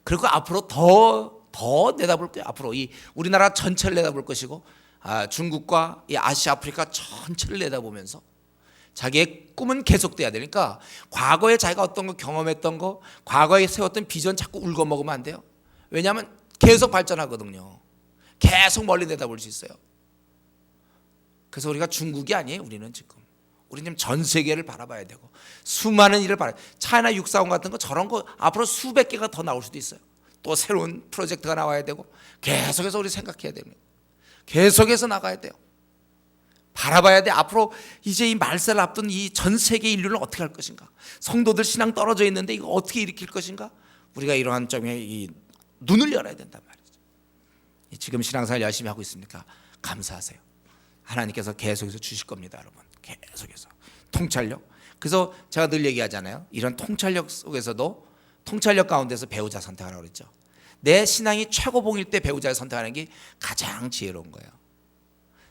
그리고 앞으로 더 내다볼 거예요. 앞으로 이 우리나라 전체를 내다볼 것이고, 중국과 이 아시아, 아프리카 전체를 내다보면서 자기의 꿈은 계속돼야 되니까, 과거에 자기가 어떤 거 경험했던 거, 과거에 세웠던 비전 자꾸 울거먹으면 안 돼요. 왜냐하면 계속 발전하거든요. 계속 멀리 내다볼 수 있어요. 그래서 우리가 중국이 아니에요. 우리는 지금 전 세계를 바라봐야 되고, 수많은 일을 차이나 640 같은 거, 저런 거 앞으로 수백 개가 더 나올 수도 있어요. 또 새로운 프로젝트가 나와야 되고, 계속해서 우리 생각해야 됩니다. 계속해서 나가야 돼요. 바라봐야 돼. 앞으로 이제 이 말세를 앞둔 이 전 세계 인류를 어떻게 할 것인가, 성도들 신앙 떨어져 있는데 이거 어떻게 일으킬 것인가, 우리가 이러한 점에 이 눈을 열어야 된단 말이죠. 지금 신앙생활 열심히 하고 있습니까? 감사하세요. 하나님께서 계속해서 주실 겁니다. 여러분, 계속해서 통찰력. 그래서 제가 늘 얘기하잖아요. 이런 통찰력 속에서도 통찰력 가운데서 배우자 선택하라고 그랬죠. 내 신앙이 최고봉일 때 배우자를 선택하는 게 가장 지혜로운 거예요.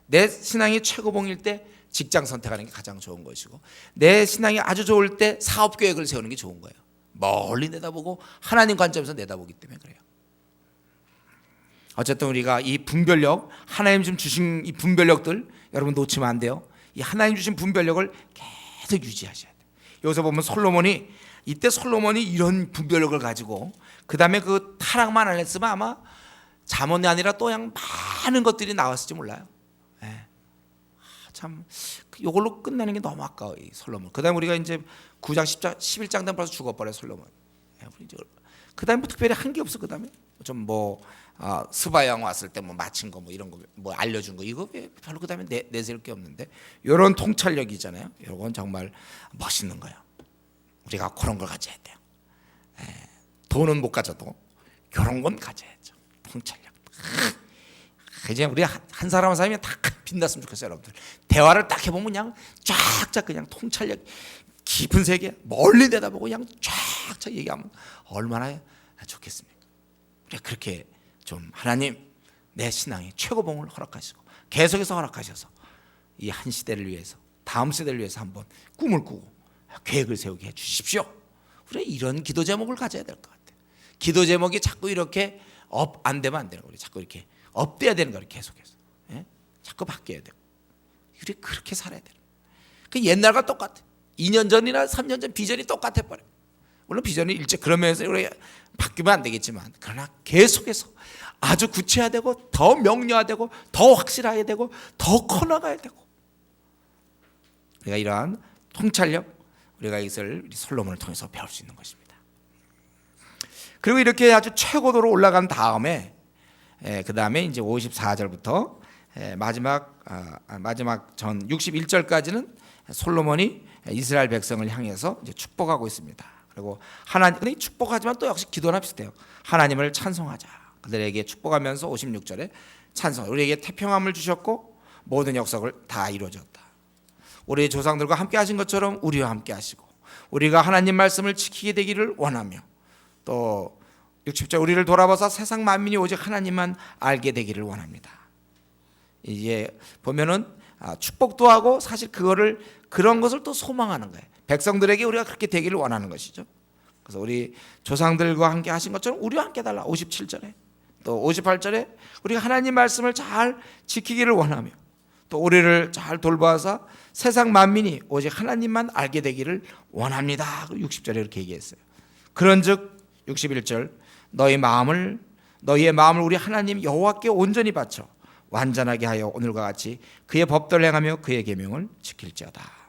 내 신앙이 최고봉일 때 직장 선택하는 게 가장 좋은 것이고, 내 신앙이 아주 좋을 때 사업 계획을 세우는 게 좋은 거예요. 멀리 내다보고 하나님 관점에서 내다보기 때문에 그래요. 어쨌든 우리가 이 분별력, 하나님 좀 주신 이 분별력들 여러분 놓치면 안 돼요. 이 하나님 주신 분별력을 계속 유지하셔야 돼요. 여기서 보면 솔로몬이 이런 분별력을 가지고 그 다음에 그 타락만 안 했으면 아마 잠언이 아니라 또 그냥 많은 것들이 나왔을지 몰라요. 예. 참 이걸로 끝내는 게 너무 아까워 이 솔로몬. 그 다음에 우리가 이제 9장 10장 11장 되면 벌써 죽어버려 솔로몬. 예. 그 다음에 뭐 특별히 한 게 없어. 그 다음에 좀 뭐 스바양 왔을 때 뭐 마친 거 뭐 이런 거 뭐 알려준 거 이거 별로 그 다음에 내세울 게 없는데, 이런 통찰력이잖아요. 이건 정말 멋있는 거예요. 우리가 그런 걸 가져야 돼요. 돈은 못 가져도 이런 건 가져야죠. 통찰력. 이제 우리 한 사람 한 사람이 다 빛났으면 좋겠어요, 여러분들. 대화를 딱 해보면 그냥 쫙쫙 그냥 통찰력 깊은 세계 멀리 내다보고 그냥 쫙쫙 얘기하면 얼마나 좋겠습니까? 우리가 그렇게 좀 하나님 내 신앙의 최고봉을 허락하시고 계속해서 허락하셔서 이 한 시대를 위해서, 다음 세대를 위해서 한번 꿈을 꾸고 계획을 세우게 해주십시오. 우리 이런 기도 제목을 가져야 될 것 같아요. 기도 제목이 자꾸 이렇게 업 안 되면 안 되는 거예요. 자꾸 이렇게 업돼야 되는 거예요. 계속해서. 예? 자꾸 바뀌어야 되고. 우리 그렇게 살아야 돼요. 그 옛날과 똑같아. 2년 전이나 3년 전 비전이 똑같아 버려. 물론 비전이 일찍 그러면서 우리 바뀌면 안 되겠지만, 그러나 계속해서 아주 구체화되고 더 명료화되고 더 확실하게 되고 더 커나가야 되고. 우리가 이러한 통찰력, 우리가 이것을 솔로몬을 통해서 배울 수 있는 것입니다. 그리고 이렇게 아주 최고도로 올라간 다음에 그 다음에 이제 54절부터 마지막 전 61절까지는 솔로몬이 이스라엘 백성을 향해서 이제 축복하고 있습니다. 그리고 하나님이 축복하지만 또 역시 기도나 비슷해요. 하나님을 찬송하자. 그들에게 축복하면서 56절에 찬송. 우리에게 태평함을 주셨고 모든 역사를 다 이루어졌다. 우리 조상들과 함께 하신 것처럼 우리와 함께 하시고 우리가 하나님 말씀을 지키게 되기를 원하며, 또 60절 우리를 돌아봐서 세상 만민이 오직 하나님만 알게 되기를 원합니다. 이제 보면은 축복도 하고 사실 그런 것을 또 소망하는 거예요. 백성들에게 우리가 그렇게 되기를 원하는 것이죠. 그래서 우리 조상들과 함께 하신 것처럼 우리와 함께 달라. 57절에 또 58절에 우리가 하나님 말씀을 잘 지키기를 원하며 또 우리를 잘 돌봐서 세상 만민이 오직 하나님만 알게 되기를 원합니다. 60절에 이렇게 얘기했어요. 그런즉 61절 너희의 마음을 우리 하나님 여호와께 온전히 바쳐 완전하게 하여 오늘과 같이 그의 법도를 행하며 그의 계명을 지킬지어다.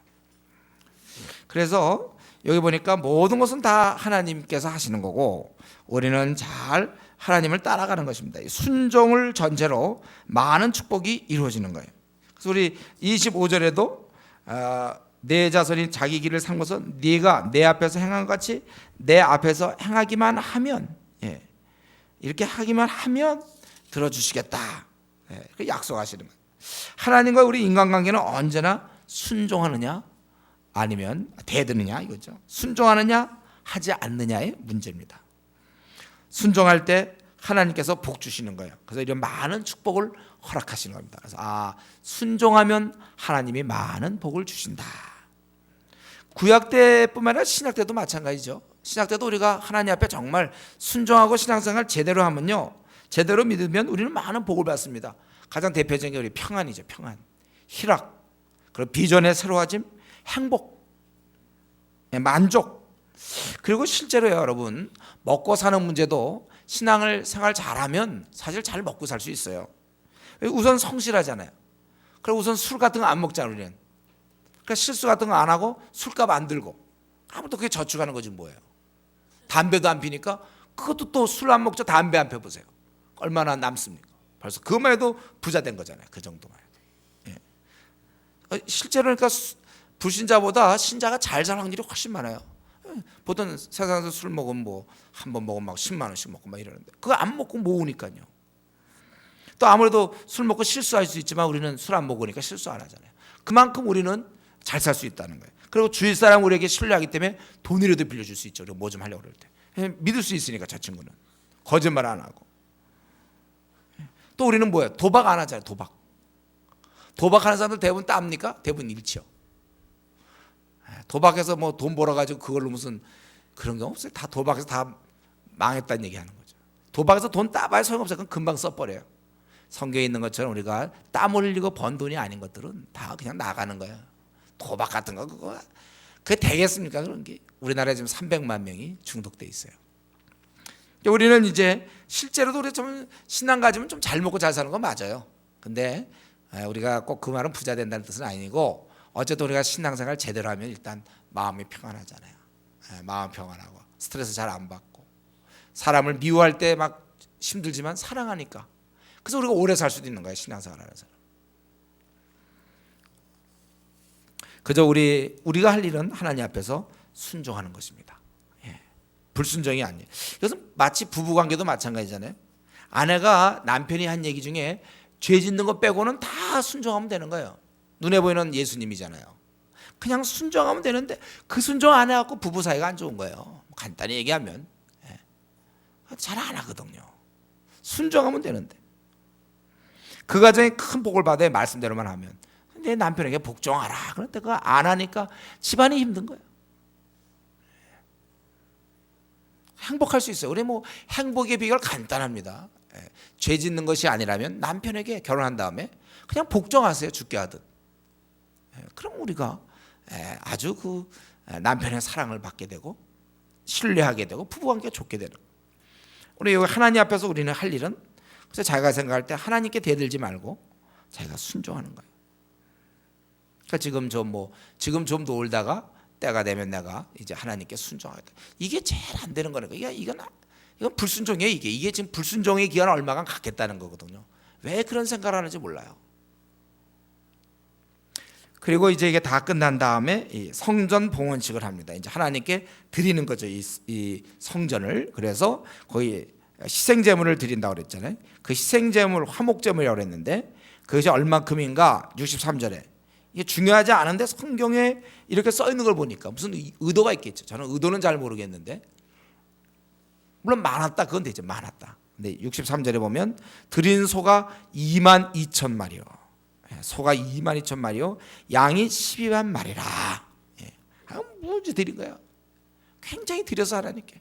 그래서 여기 보니까 모든 것은 다 하나님께서 하시는 거고 우리는 잘 하나님을 따라가는 것입니다. 순종을 전제로 많은 축복이 이루어지는 거예요. 그래서 우리 25절에도 내 자손이 자기 길을 삼고서 네가 내 앞에서 행한 것 같이 내 앞에서 행하기만 하면, 이렇게 하기만 하면 들어주시겠다. 약속하시는 거예요. 하나님과 우리 인간관계는 언제나 순종하느냐 아니면 대드느냐 이거죠. 순종하느냐 하지 않느냐의 문제입니다. 순종할 때 하나님께서 복 주시는 거예요. 그래서 이런 많은 축복을 허락하시는 겁니다. 그래서 순종하면 하나님이 많은 복을 주신다. 구약 때뿐만 아니라 신약 때도 마찬가지죠. 신약 때도 우리가 하나님 앞에 정말 순종하고 신앙생활 제대로 하면요, 제대로 믿으면 우리는 많은 복을 받습니다. 가장 대표적인 게 우리 평안이죠. 평안, 희락, 그리고 비전의 새로워짐, 행복, 만족. 그리고 실제로요, 여러분, 먹고 사는 문제도 신앙을 생활 잘하면 사실 잘 먹고 살 수 있어요. 우선 성실하잖아요. 그리고 우선 술 같은 거 안 먹잖아요, 우리는. 그러니까 실수 같은 거 안 하고 술값 안 들고 아무도 그게 저축하는 거지 뭐예요. 담배도 안 피니까 그것도 또 술 안 먹죠. 담배 안 펴보세요. 얼마나 남습니까? 벌써 그것만 해도 부자 된 거잖아요. 그 정도만 해도. 실제로 그러니까 불신자보다 신자가 잘 살 확률이 훨씬 많아요. 보통 세상에서 술 먹으면 뭐 한 번 먹으면 막 10만 원씩 먹고 막 이러는데 그거 안 먹고 모으니까요. 또 아무래도 술 먹고 실수할 수 있지만 우리는 술 안 먹으니까 실수 안 하잖아요. 그만큼 우리는 잘 살 수 있다는 거예요. 그리고 주위 사람 우리에게 신뢰하기 때문에 돈이라도 빌려줄 수 있죠. 뭐 좀 하려고 그럴 때. 믿을 수 있으니까 저 친구는 거짓말 안 하고. 또 우리는 뭐예요? 도박 안 하잖아요. 도박하는 사람들 대부분 땁니까? 대부분 잃죠. 도박해서 뭐 돈 벌어가지고 그걸로 무슨 그런 게 없어요. 다 도박해서 다 망했다는 얘기하는 거죠. 도박해서 돈 따봐야 소용없어요. 그건 금방 써버려요. 성경에 있는 것처럼 우리가 땀 흘리고 번 돈이 아닌 것들은 다 그냥 나가는 거예요. 도박 같은 거 그게 되겠습니까? 그런 게 우리나라에 지금 300만 명이 중독돼 있어요. 우리는 이제 실제로도 우리 좀 신앙 가지면 좀 잘 먹고 잘 사는 건 맞아요. 근데 우리가 꼭 그 말은 부자 된다는 뜻은 아니고 어쨌든 우리가 신앙생활 제대로 하면 일단 마음이 평안하잖아요. 마음 평안하고 스트레스 잘 안 받고 사람을 미워할 때 막 힘들지만 사랑하니까 그래서 우리가 오래 살 수도 있는 거예요. 신앙생활 하면서. 그저 우리가 할 일은 하나님 앞에서 순종하는 것입니다. 불순종이 아니에요. 이것은 마치 부부관계도 마찬가지잖아요. 아내가 남편이 한 얘기 중에 죄 짓는 거 빼고는 다 순종하면 되는 거예요. 눈에 보이는 예수님이잖아요. 그냥 순종하면 되는데 그 순종 안 해갖고 부부 사이가 안 좋은 거예요. 간단히 얘기하면 잘 안 하거든요. 순종하면 되는데 그 가정에 큰 복을 받아야 말씀대로만 하면 내 남편에게 복종하라. 그런데 그거 안 하니까 집안이 힘든 거예요. 행복할 수 있어요. 우리 뭐 행복의 비결 간단합니다. 죄 짓는 것이 아니라면 남편에게 결혼한 다음에 그냥 복종하세요. 죽게 하듯. 그럼 우리가 아주 그 남편의 사랑을 받게 되고 신뢰하게 되고 부부관계가 좋게 되는 거예요. 우리 여기 하나님 앞에서 우리는 할 일은 그래서 자기가 생각할 때 하나님께 대들지 말고 자기가 순종하는 거예요. 그러니까 지금 좀 놀다가 때가 되면 내가 이제 하나님께 순종하겠다. 이게 제일 안 되는 거니까 이건 불순종이에요. 이게 지금 불순종의 기한 얼마간 갖겠다는 거거든요. 왜 그런 생각을 하는지 몰라요. 그리고 이제 이게 다 끝난 다음에 이 성전 봉헌식을 합니다. 이제 하나님께 드리는 거죠. 이 성전을. 그래서 거의 희생제물을 드린다고 그랬잖아요. 그 희생제물 화목제물이라고 그랬는데 그것이 얼마큼인가 63절에 이게 중요하지 않은데 성경에 이렇게 써 있는 걸 보니까 무슨 의도가 있겠죠. 저는 의도는 잘 모르겠는데 물론 많았다 그건 되죠. 많았다. 근데 63절에 보면 드린 소가 22,000마리요. 소가 22,000마리요. 양이 12만 마리라. 뭐지 드린 거야. 굉장히 드려서 하나님께.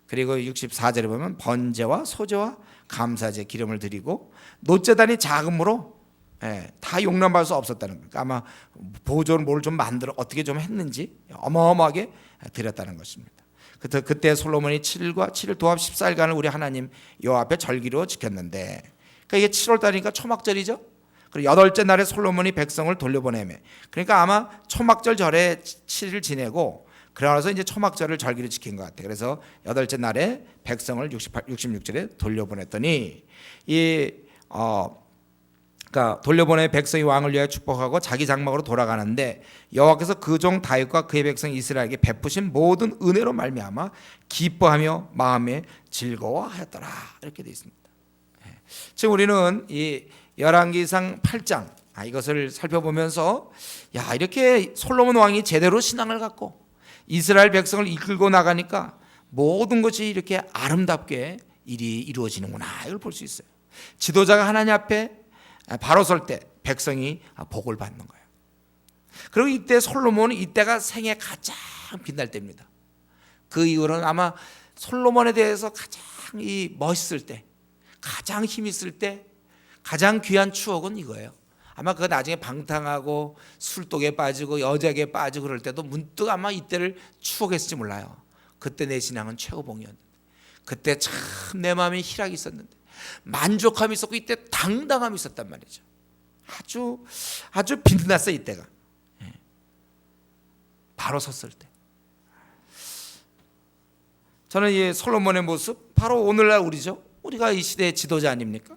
그리고 64절에 보면 번제와 소제와 감사제 기름을 드리고 노제단이 작음으로 다 용납할 수 없었다는 거예요. 아마 보존 뭘 좀 만들어 어떻게 좀 했는지 어마어마하게 드렸다는 것입니다. 그때 솔로몬이 7일과 7일 도합 14일간을 우리 하나님 여호와 앞에 절기로 지켰는데 그러니까 이게 7월 달이니까 초막절이죠. 그리고 8째 날에 솔로몬이 백성을 돌려보내매 그러니까 아마 초막절 절에 7일 지내고 그러면서 이제 초막절을 절기로 지킨 것 같아요. 그래서 8째 날에 백성을 66절에 돌려보냈더니 그러니까 돌려보내 백성이 왕을 위하여 축복하고 자기 장막으로 돌아가는데 여호와께서 그 종 다윗과 그의 백성 이스라엘에게 베푸신 모든 은혜로 말미암아 기뻐하며 마음에 즐거워하였더라. 이렇게 되어 있습니다. 지금 우리는 이 열왕기상 8장 이것을 살펴보면서 이렇게 솔로몬 왕이 제대로 신앙을 갖고 이스라엘 백성을 이끌고 나가니까 모든 것이 이렇게 아름답게 일이 이루어지는구나 이걸 볼 수 있어요. 지도자가 하나님 앞에 바로 설 때 백성이 복을 받는 거예요. 그리고 이때 솔로몬은 이때가 생애 가장 빛날 때입니다. 그 이후로는 아마 솔로몬에 대해서 가장 멋있을 때 가장 힘 있을 때 가장 귀한 추억은 이거예요. 아마 그거 나중에 방탕하고 술독에 빠지고 여자에게 빠지고 그럴 때도 문득 아마 이때를 추억했을지 몰라요. 그때 내 신앙은 최고봉이었는데 그때 참 내 마음에 희락이 있었는데 만족함이 있었고 이때 당당함이 있었단 말이죠. 아주 빛났어요 이때가. 바로 섰을 때. 저는 이 솔로몬의 모습 바로 오늘날 우리가 이 시대의 지도자 아닙니까?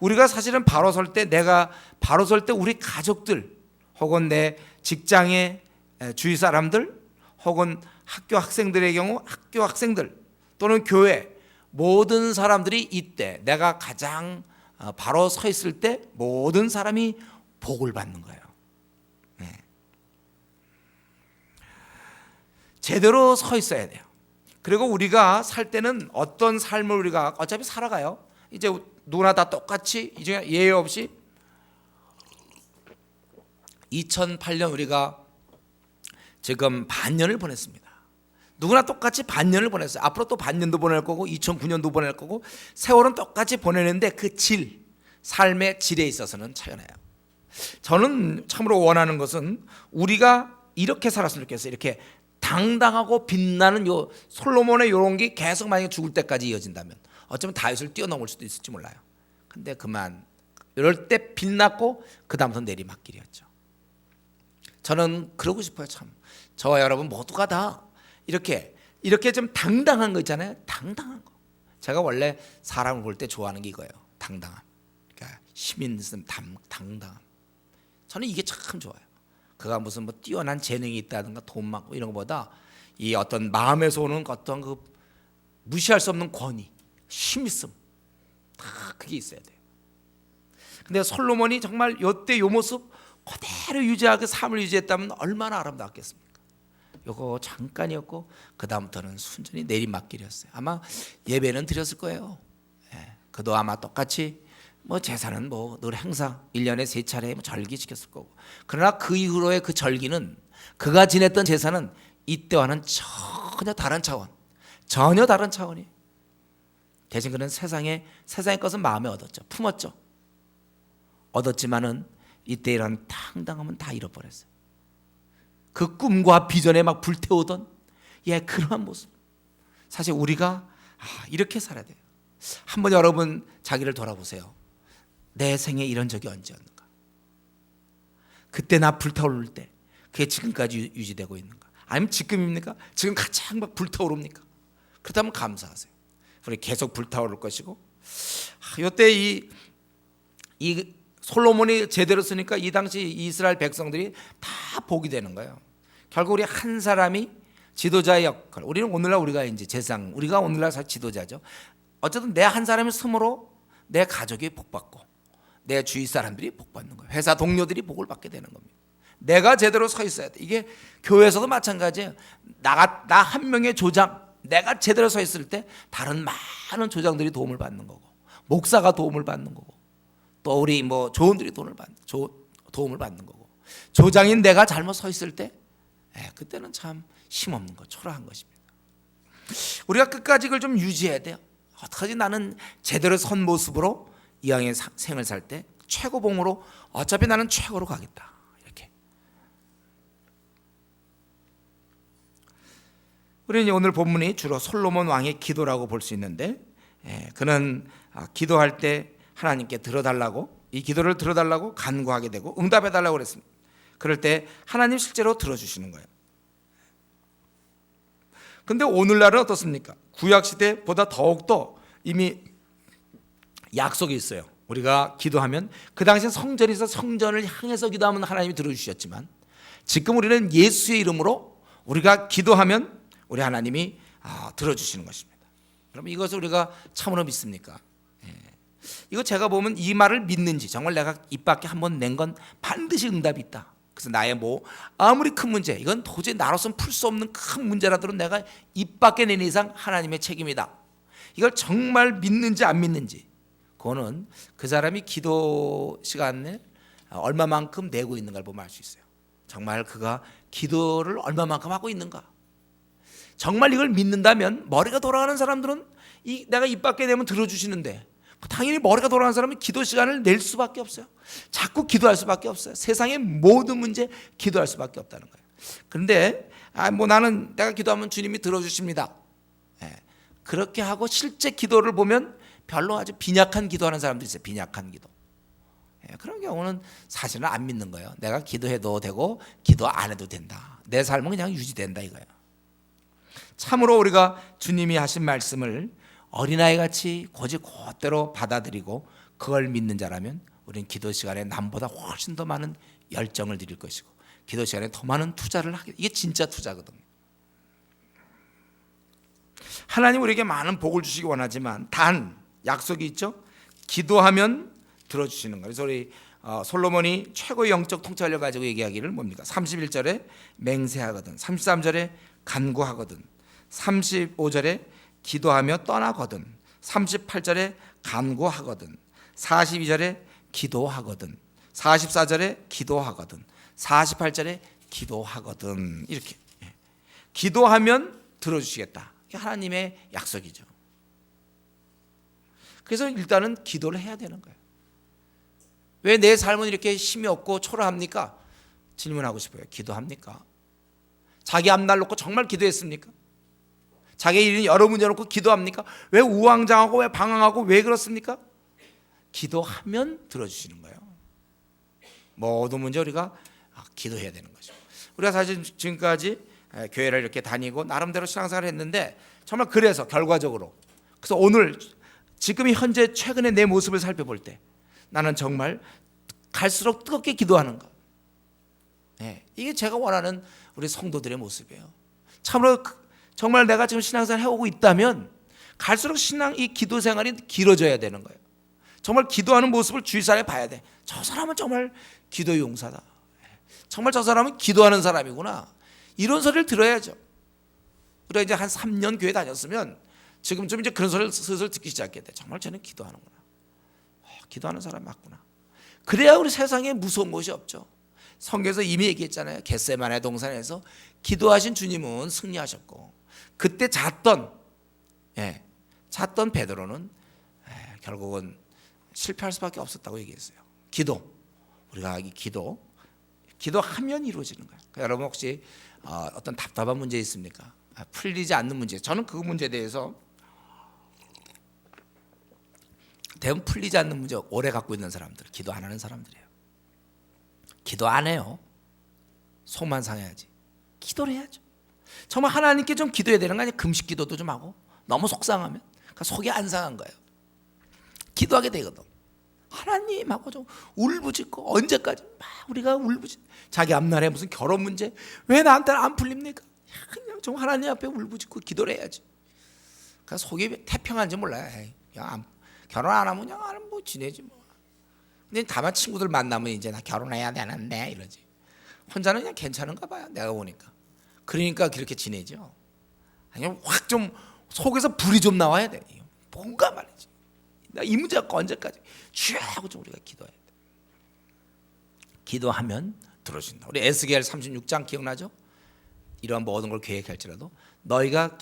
우리가 사실은 바로 설 때 내가 바로 설 때 우리 가족들 혹은 내 직장의 주위 사람들 혹은 학교 학생들의 경우 학교 학생들 또는 교회 모든 사람들이 이때 내가 가장 바로 서 있을 때 모든 사람이 복을 받는 거예요. 제대로 서 있어야 돼요. 그리고 우리가 살 때는 어떤 삶을 우리가 어차피 살아가요. 이제 누구나 다 똑같이 이 중에 예외 없이 2008년 우리가 지금 반년을 보냈습니다. 누구나 똑같이 반년을 보냈어요. 앞으로 또 반년도 보낼 거고 2009년도 보낼 거고 세월은 똑같이 보내는데 그 질, 삶의 질에 있어서는 차이나요. 저는 참으로 원하는 것은 우리가 이렇게 살았으면 좋겠어요. 이렇게 당당하고 빛나는 요 솔로몬의 요런 게 계속 만약에 죽을 때까지 이어진다면 어쩌면 다윗을 뛰어넘을 수도 있을지 몰라요. 근데 그만 이럴 때 빛났고 그 다음부터 내리막길이었죠. 저는 그러고 싶어요. 참 저와 여러분 모두가 다 이렇게 좀 당당한 거 있잖아요. 당당한 거. 제가 원래 사람을 볼 때 좋아하는 게 이거예요. 당당함. 그러니까 힘있음, 당당함. 저는 이게 참 좋아요. 그가 무슨 뭐 뛰어난 재능이 있다든가 돈 많고 이런 것보다 이 어떤 마음에서 오는 어떤 그 무시할 수 없는 권위, 힘있음, 다 그게 있어야 돼요. 근데 솔로몬이 정말 요때 요 모습 그대로 유지하고 삶을 유지했다면 얼마나 아름다웠겠습니까? 요거 잠깐이었고 그 다음부터는 순전히 내리막길이었어요. 아마 예배는 드렸을 거예요. 그도 아마 똑같이 뭐 제사는 뭐 늘 항상 1년에 3차례 뭐 절기 지켰을 거고. 그러나 그 이후로의 그 절기는 그가 지냈던 제사는 이때와는 전혀 다른 차원, 전혀 다른 차원이에요. 대신 그는 세상의 것은 마음에 얻었죠. 품었죠. 얻었지만은 이때 이런 당당함은 다 잃어버렸어요. 그 꿈과 비전에 막 불태우던 그러한 모습. 사실 우리가 이렇게 살아야 돼요. 한번 여러분 자기를 돌아보세요. 내 생에 이런 적이 언제였는가? 그때 나 불타오를 때 그게 지금까지 유지되고 있는가? 아니면 지금입니까? 지금 가장 막 불타오릅니까? 그렇다면 감사하세요. 우리 계속 불타오를 것이고 이때 이 솔로몬이 제대로 쓰니까 이 당시 이스라엘 백성들이 다 복이 되는 거예요. 결국 우리 한 사람이 지도자의 역할. 우리는 오늘날 우리가 이제 우리가 오늘날 지도자죠. 어쨌든 내 한 사람의 숨으로 내 가족이 복받고 내 주위 사람들이 복받는 거예요. 회사 동료들이 복을 받게 되는 겁니다. 내가 제대로 서 있어야 돼. 이게 교회에서도 마찬가지예요. 나 한 명의 조장, 내가 제대로 서 있을 때 다른 많은 조장들이 도움을 받는 거고, 목사가 도움을 받는 거고, 또 우리 뭐 조원들이 도움을 받는 거고, 조장인 내가 잘못 서 있을 때 그때는 참 힘없는 거, 초라한 것입니다. 우리가 끝까지 이걸 좀 유지해야 돼요. 어떡하지? 나는 제대로 선 모습으로 이왕의 생을 살 때 최고봉으로 어차피 나는 최고로 가겠다. 이렇게. 우리는 오늘 본문이 주로 솔로몬 왕의 기도라고 볼 수 있는데 그는 기도할 때 하나님께 들어달라고 이 기도를 들어달라고 간구하게 되고 응답해달라고 그랬습니다. 그럴 때 하나님 실제로 들어주시는 거예요. 근데 오늘날은 어떻습니까? 구약시대보다 더욱더 이미 약속이 있어요. 우리가 기도하면 그 당시에 성전이 있어 성전을 향해서 기도하면 하나님이 들어주셨지만 지금 우리는 예수의 이름으로 우리가 기도하면 우리 하나님이 들어주시는 것입니다. 그럼 이것을 우리가 참으로 믿습니까? 이거 제가 보면 이 말을 믿는지 정말 내가 입 밖에 한번 낸 건 반드시 응답이 있다. 그래서 나의 아무리 큰 문제, 이건 도저히 나로서는 풀 수 없는 큰 문제라도 내가 입 밖에 낸 이상 하나님의 책임이다. 이걸 정말 믿는지 안 믿는지 그거는 그 사람이 기도 시간에 얼마만큼 내고 있는가를 보면 알 수 있어요. 정말 그가 기도를 얼마만큼 하고 있는가. 정말 이걸 믿는다면 머리가 돌아가는 사람들은 내가 입 밖에 내면 들어주시는데 당연히 머리가 돌아가는 사람은 기도 시간을 낼 수밖에 없어요. 자꾸 기도할 수밖에 없어요. 세상의 모든 문제 기도할 수밖에 없다는 거예요. 그런데 나는 내가 기도하면 주님이 들어주십니다. 그렇게 하고 실제 기도를 보면 별로 아주 빈약한 기도하는 사람도 있어요. 빈약한 기도. 그런 경우는 사실은 안 믿는 거예요. 내가 기도해도 되고 기도 안 해도 된다. 내 삶은 그냥 유지된다 이거예요. 참으로 우리가 주님이 하신 말씀을 어린아이같이 곧대로 받아들이고 그걸 믿는 자라면 우리는 기도 시간에 남보다 훨씬 더 많은 열정을 드릴 것이고 기도 시간에 더 많은 투자를 하게. 이게 진짜 투자거든요. 하나님 우리에게 많은 복을 주시기 원하지만 단 약속이 있죠. 기도하면 들어주시는 거예요. 그래서 우리 솔로몬이 최고의 영적 통찰력을 가지고 얘기하기를 뭡니까? 31절에 맹세하거든, 33절에 간구하거든, 35절에 기도하며 떠나거든, 38절에 간구하거든, 42절에 기도하거든, 44절에 기도하거든, 48절에 기도하거든. 이렇게 기도하면 들어주시겠다. 이게 하나님의 약속이죠. 그래서 일단은 기도를 해야 되는 거예요. 왜 내 삶은 이렇게 힘이 없고 초라합니까? 질문하고 싶어요. 기도합니까? 자기 앞날 놓고 정말 기도했습니까? 자기 일은 여러 문제 놓고 기도합니까? 왜 우왕좌왕하고 왜 방황하고 왜 그렇습니까? 기도하면 들어주시는 거예요. 모든 문제 우리가 기도해야 되는 거죠. 우리가 사실 지금까지 교회를 이렇게 다니고 나름대로 신앙생활을 했는데 정말 그래서 결과적으로 그래서 오늘 지금 현재 최근에 내 모습을 살펴볼 때 나는 정말 갈수록 뜨겁게 기도하는 것. 이게 제가 원하는 우리 성도들의 모습이에요. 참으로 정말 내가 지금 신앙생활 해오고 있다면 갈수록 이 기도 생활이 길어져야 되는 거예요. 정말 기도하는 모습을 주위 사람이 봐야 돼. 저 사람은 정말 기도 용사다. 정말 저 사람은 기도하는 사람이구나. 이런 소리를 들어야죠. 우리가 이제 한 3년 교회 다녔으면 지금쯤 이제 그런 소리를 슬슬 듣기 시작했대. 정말 쟤는 기도하는구나. 기도하는 사람 맞구나. 그래야 우리 세상에 무서운 것이 없죠. 성경에서 이미 얘기했잖아요. 겟세마네 동산에서 기도하신 주님은 승리하셨고 그때 잤던 베드로는 결국은 실패할 수밖에 없었다고 얘기했어요. 우리가 이 기도하면 이루어지는 거예요. 그러니까 여러분 혹시 어떤 답답한 문제 있습니까? 풀리지 않는 문제. 저는 그 문제에 대해서 대부분 풀리지 않는 문제 오래 갖고 있는 사람들, 기도 안 하는 사람들이에요. 기도 안 해요. 속만 상해야지. 기도를 해야죠. 정말 하나님께 좀 기도해야 되는 거 아니에요? 금식 기도도 좀 하고 너무 속상하면 그러니까 속이 안 상한 거예요. 기도하게 되거든. 하나님하고 좀 울부짖고 언제까지 막 우리가 자기 앞날에 무슨 결혼 문제 왜 나한테는 안 풀립니까? 그냥 좀 하나님 앞에 울부짖고 기도를 해야지. 그러니까 속이 태평한지 몰라요. 그냥 결혼 안 하면 그냥 뭐 지내지 뭐. 근데 다만 친구들 만나면 이제 나 결혼해야 되는데 이러지. 혼자는 그냥 괜찮은가 봐요. 내가 보니까. 그러니까 그렇게 지내죠. 아니면 확 좀 속에서 불이 좀 나와야 돼. 뭔가 말이지. 나 이 문제 갖고 언제까지 쥐하고 좀 우리가 기도해야 돼. 기도하면 들어준다. 우리 에스겔 36장 기억나죠? 이러한 모든 걸 계획할지라도 너희가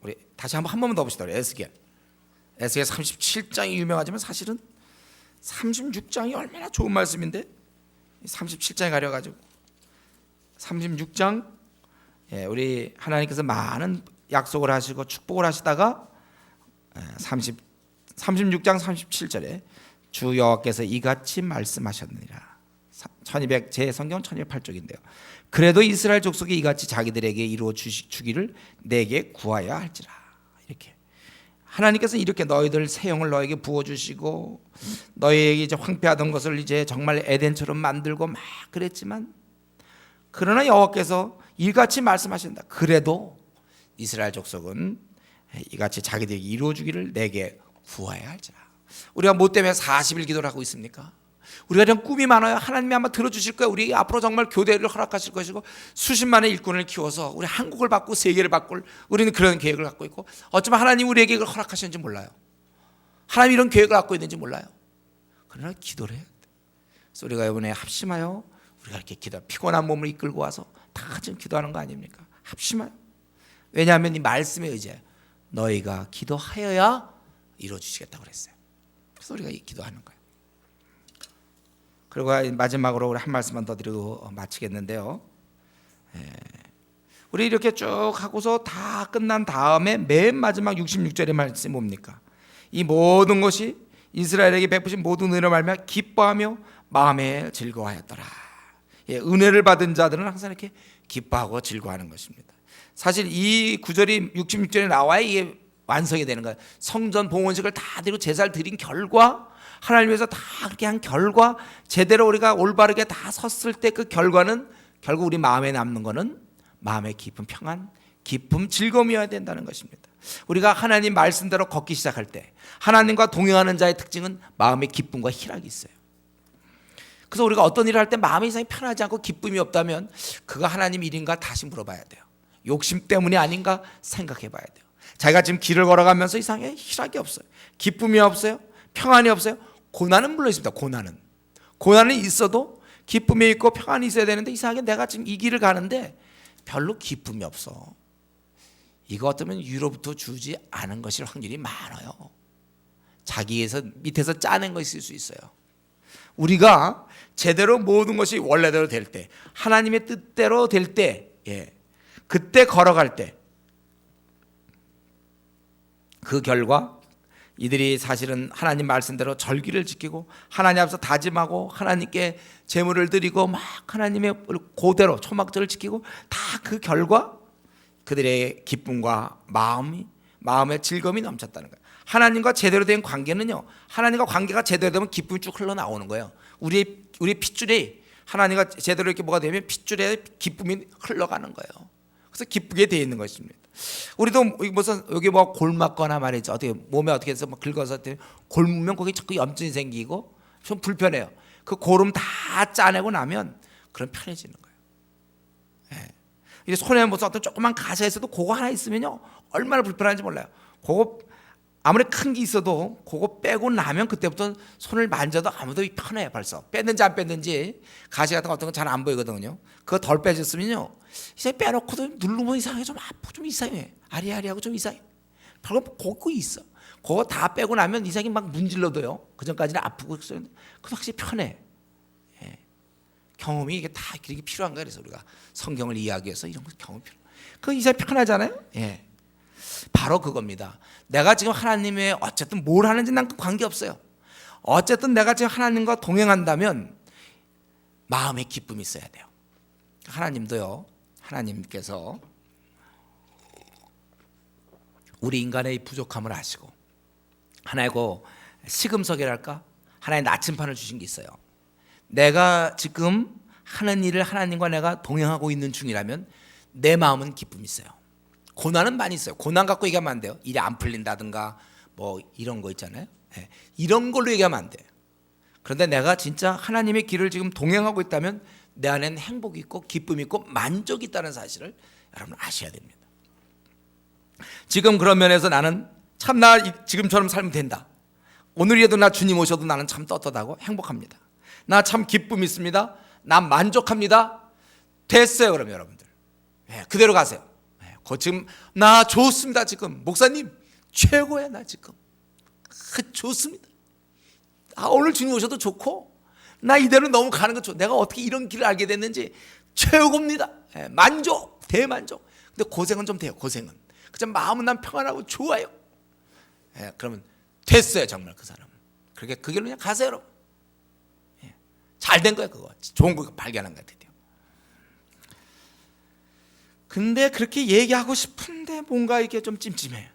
우리 다시 한 번만 더 봅시다. 우리 에스겔 37장이 유명하지만 사실은 36장이 얼마나 좋은 말씀인데 37장에 가려가지고 36장 우리 하나님께서 많은 약속을 하시고 축복을 하시다가 36장 37절에 주 여호와께서 이같이 말씀하셨느니라. 제 성경은 1208쪽인데요. 그래도 이스라엘 족속이 이같이 자기들에게 이루어 주기를 내게 구하여야 할지라. 이렇게 하나님께서 이렇게 너희들 새 영을 너에게 부어주시고 너희에게 이제 황폐하던 것을 이제 정말 에덴처럼 만들고 막 그랬지만 그러나 여호와께서 이같이 말씀하신다. 그래도 이스라엘 족속은 이같이 자기들에게 이루어주기를 내게 구하여야 할지라. 우리가 뭐 때문에 40일 기도를 하고 있습니까? 우리가 그냥 꿈이 많아요. 하나님이 아마 들어주실 거예요. 우리 앞으로 정말 교대를 허락하실 것이고 수십만의 일꾼을 키워서 우리 한국을 바꾸고 세계를 바꿀 우리는 그런 계획을 갖고 있고 어쩌면 하나님 우리에게 그걸 허락하셨는지 몰라요. 하나님 이런 계획을 갖고 있는지 몰라요. 그러나 기도를 해야 돼. 그래서 우리가 이번에 합심하여 우리가 이렇게 피곤한 몸을 이끌고 와서 다 지금 기도하는 거 아닙니까? 합심하여. 왜냐하면 이 말씀에 의지해 너희가 기도하여야 이루어주시겠다고 그랬어요. 그래서 우리가 기도하는 거예요. 그리고 마지막으로 우리 한 말씀만 더 드리고 마치겠는데요. 우리 이렇게 쭉 하고서 다 끝난 다음에 맨 마지막 66절의 말씀이 뭡니까? 이 모든 것이 이스라엘에게 베푸신 모든 은혜로 말미암아 기뻐하며 마음에 즐거워하였더라. 은혜를 받은 자들은 항상 이렇게 기뻐하고 즐거워하는 것입니다. 사실 이 구절이 66절에 나와야 이게 완성이 되는 거예요. 성전 봉헌식을 다 드리고 제사를 드린 결과 하나님 위해서 다 그렇게 한 결과 제대로 우리가 올바르게 다 섰을 때 그 결과는 결국 우리 마음에 남는 거는 마음의 깊은 평안, 기쁨, 즐거움이어야 된다는 것입니다. 우리가 하나님 말씀대로 걷기 시작할 때 하나님과 동행하는 자의 특징은 마음의 기쁨과 희락이 있어요. 그래서 우리가 어떤 일을 할 때 마음이 이상히 편하지 않고 기쁨이 없다면 그가 하나님 일인가 다시 물어봐야 돼요. 욕심 때문이 아닌가 생각해 봐야 돼요. 자기가 지금 길을 걸어가면서 이상하게 희락이 없어요. 기쁨이 없어요. 평안이 없어요. 고난은 물론 있습니다. 고난은 있어도 기쁨이 있고 평안이 있어야 되는데 이상하게 내가 지금 이 길을 가는데 별로 기쁨이 없어. 이거 어쩌면 위로부터 주지 않은 것일 확률이 많아요. 자기에서 밑에서 짜낸 것일 수 있어요. 우리가 제대로 모든 것이 원래대로 될 때, 하나님의 뜻대로 될 때, 그때 걸어갈 때, 그 결과 이들이 사실은 하나님 말씀대로 절기를 지키고 하나님 앞에서 다짐하고 하나님께 제물을 드리고 막 하나님의 고대로 초막절을 지키고 다 그 결과 그들의 기쁨과 마음의 즐거움이 넘쳤다는 거예요. 하나님과 제대로 된 관계는요, 하나님과 관계가 제대로 되면 기쁨이 쭉 흘러나오는 거예요. 우리 핏줄이 하나님과 제대로 이렇게 뭐가 되면 핏줄에 기쁨이 흘러가는 거예요. 그래서 기쁘게 되어 있는 것입니다. 우리도 무슨 여기 뭐 골맞거나 말이죠. 어떻게 몸에 어떻게 해서 막 긁어서 골무면 거기 자꾸 염증이 생기고 좀 불편해요. 그 고름 다 짜내고 나면 그럼 편해지는 거예요. 이제 손에 무슨 어떤 조그만 가시가 있어도 그거 하나 있으면요 얼마나 불편한지 몰라요. 그거 아무리 큰 게 있어도 그거 빼고 나면 그때부터 손을 만져도 아무도 편해요. 벌써 뺐는지 안 뺐는지 가시 같은 거 어떤 건 잘 안 보이거든요. 그거 덜 빼졌으면요 이제 빼놓고도 누르면 이상해. 좀 아프고 좀 이상해. 아리아리하고 좀 이상해. 별거 그거 있어. 그거 다 빼고 나면 이상이 막 문질러도요 그 전까지는 아프고 그래서 확실히 편해. 경험이 이게 다 이렇게 필요한 거예요. 그래서 우리가 성경을 이해하기 위해서 이런 거 경험이 필요해요. 그 이제 편하잖아요. 바로 그겁니다. 내가 지금 하나님의 어쨌든 뭘 하는지 난 관계없어요. 어쨌든 내가 지금 하나님과 동행한다면 마음에 기쁨이 있어야 돼요. 하나님도요, 하나님께서 우리 인간의 부족함을 아시고 하나의 그 시금석이랄까 하나의 나침판을 주신 게 있어요. 내가 지금 하는 일을 하나님과 내가 동행하고 있는 중이라면 내 마음은 기쁨이 있어요. 고난은 많이 있어요. 고난 갖고 얘기하면 안 돼요. 일이 안 풀린다든가 뭐 이런 거 있잖아요. 이런 걸로 얘기하면 안 돼요. 그런데 내가 진짜 하나님의 길을 지금 동행하고 있다면 내 안에는 행복이 있고 기쁨이 있고 만족이 있다는 사실을 여러분 아셔야 됩니다. 지금 그런 면에서 나는 참 나 지금처럼 살면 된다. 오늘이라도 나 주님 오셔도 나는 참 떳떳하고 행복합니다. 나 참 기쁨이 있습니다. 나 만족합니다. 됐어요. 그러면 여러분들 그대로 가세요. 지금 나 좋습니다. 지금 목사님 최고야. 나 지금 좋습니다. 오늘 주님 오셔도 좋고 나 이대로 너무 가는 거 좋아. 내가 어떻게 이런 길을 알게 됐는지 최고입니다. 만족, 대만족. 근데 고생은 좀 돼요. 고생은 그냥 마음은 난 평안하고 좋아요. 그러면 됐어요. 정말 그 사람은 그렇게 그 길로 그냥 가세요. 여러분 잘 된 거야. 그거 좋은 거 발견한 것 같아요. 근데 그렇게 얘기하고 싶은데 뭔가 이게 좀 찜찜해요.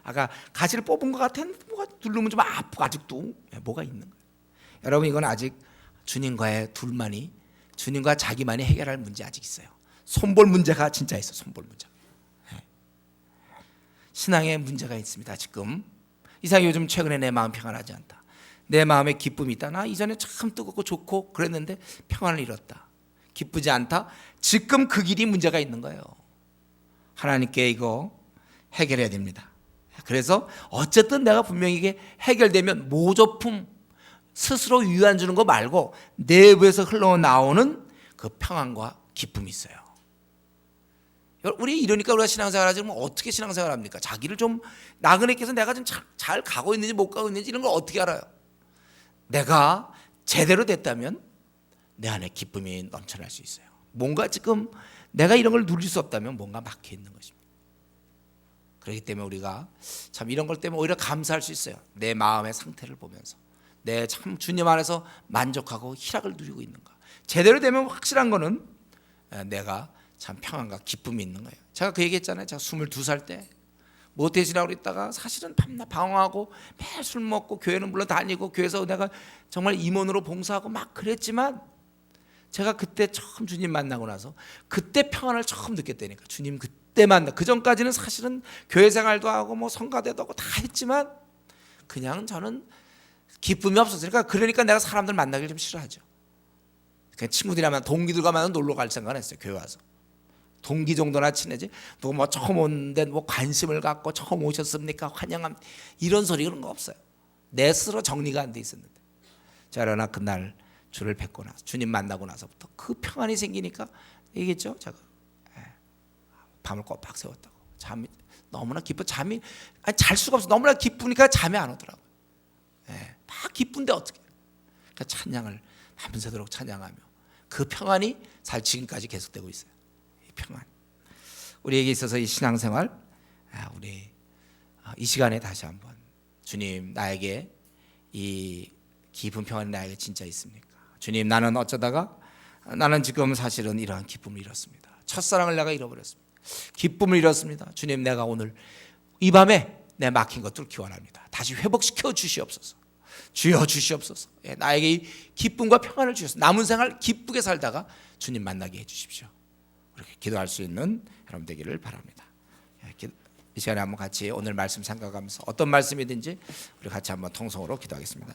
아까 가시를 뽑은 것 같았는데 뭐가 누르면 좀 아프고 아직도 뭐가 있는 거예요. 여러분 이건 아직 주님과의 둘만이 주님과 자기만이 해결할 문제 아직 있어요. 손볼 문제가 진짜 있어. 손볼 문제. 신앙에 문제가 있습니다. 지금 이상하게 요즘 최근에 내 마음 평안하지 않다. 내 마음에 기쁨이 있다. 나 이전에 참 뜨겁고 좋고 그랬는데 평안을 잃었다. 기쁘지 않다. 지금 그 길이 문제가 있는 거예요. 하나님께 이거 해결해야 됩니다. 그래서 어쨌든 내가 분명히 이게 해결되면 모조품 스스로 위안 주는 거 말고 내부에서 흘러나오는 그 평안과 기쁨이 있어요. 우리 이러니까 우리가 신앙생활 하지 뭐 어떻게 신앙생활 합니까? 자기를 좀 나그네께서 내가 좀 잘 가고 있는지 못 가고 있는지 이런 걸 어떻게 알아요? 내가 제대로 됐다면 내 안에 기쁨이 넘쳐날 수 있어요. 뭔가 지금 내가 이런 걸 누릴 수 없다면 뭔가 막혀 있는 것입니다. 그렇기 때문에 우리가 참 이런 걸 때문에 오히려 감사할 수 있어요. 내 마음의 상태를 보면서 내 참 주님 안에서 만족하고 희락을 누리고 있는가. 제대로 되면 확실한 거는 내가 참 평안과 기쁨이 있는 거예요. 제가 그 얘기했잖아요. 제가 22살 때 모태신앙으로 있다가 사실은 밤낮 방황하고 매일 술 먹고 교회는 물론 다니고 교회에서 내가 정말 임원으로 봉사하고 막 그랬지만 제가 그때 처음 주님 만나고 나서 그때 평안을 처음 느꼈다니까. 주님 그때 만나. 그 전까지는 사실은 교회 생활도 하고 뭐 성가대도 하고 다 했지만 그냥 저는 기쁨이 없었으니까 그러니까 내가 사람들 만나기를 좀 싫어하죠. 그냥 친구들이랑 동기들과 놀러 갈 생각은 했어요. 교회 와서 동기 정도나 친해지. 누구 뭐 처음 오는데 뭐 관심을 갖고 처음 오셨습니까? 환영함 이런 소리 그런 거 없어요. 내 스스로 정리가 안 돼 있었는데. 자, 그러나 그날 주를 뵙고 나서 주님 만나고 나서부터 그 평안이 생기니까 얘기했죠. 제가 밤을 꼬박 새웠다고. 잠이 너무나 기뻐. 잠이 잘 수가 없어. 너무나 기쁘니까 잠이 안 오더라고요. 다 기쁜데 어떻게? 그러니까 찬양을 밤새도록 찬양하며 그 평안이 살 지금까지 계속되고 있어요. 이 평안. 우리에게 있어서 이 신앙생활, 우리 이 시간에 다시 한번 주님 나에게 이 깊은 평안이 나에게 진짜 있습니까? 주님 나는 어쩌다가 나는 지금 사실은 이러한 기쁨을 잃었습니다. 첫사랑을 내가 잃어버렸습니다. 기쁨을 잃었습니다. 주님 내가 오늘 이 밤에 내 막힌 것들을 기원합니다. 다시 회복시켜 주시옵소서. 주여 주시옵소서. 나에게 이 기쁨과 평안을 주셔서 남은 생활 기쁘게 살다가 주님 만나게 해주십시오. 그렇게 기도할 수 있는 여러분 되기를 바랍니다. 이 시간에 한번 같이 오늘 말씀 생각하면서 어떤 말씀이든지 우리 같이 한번 통성으로 기도하겠습니다.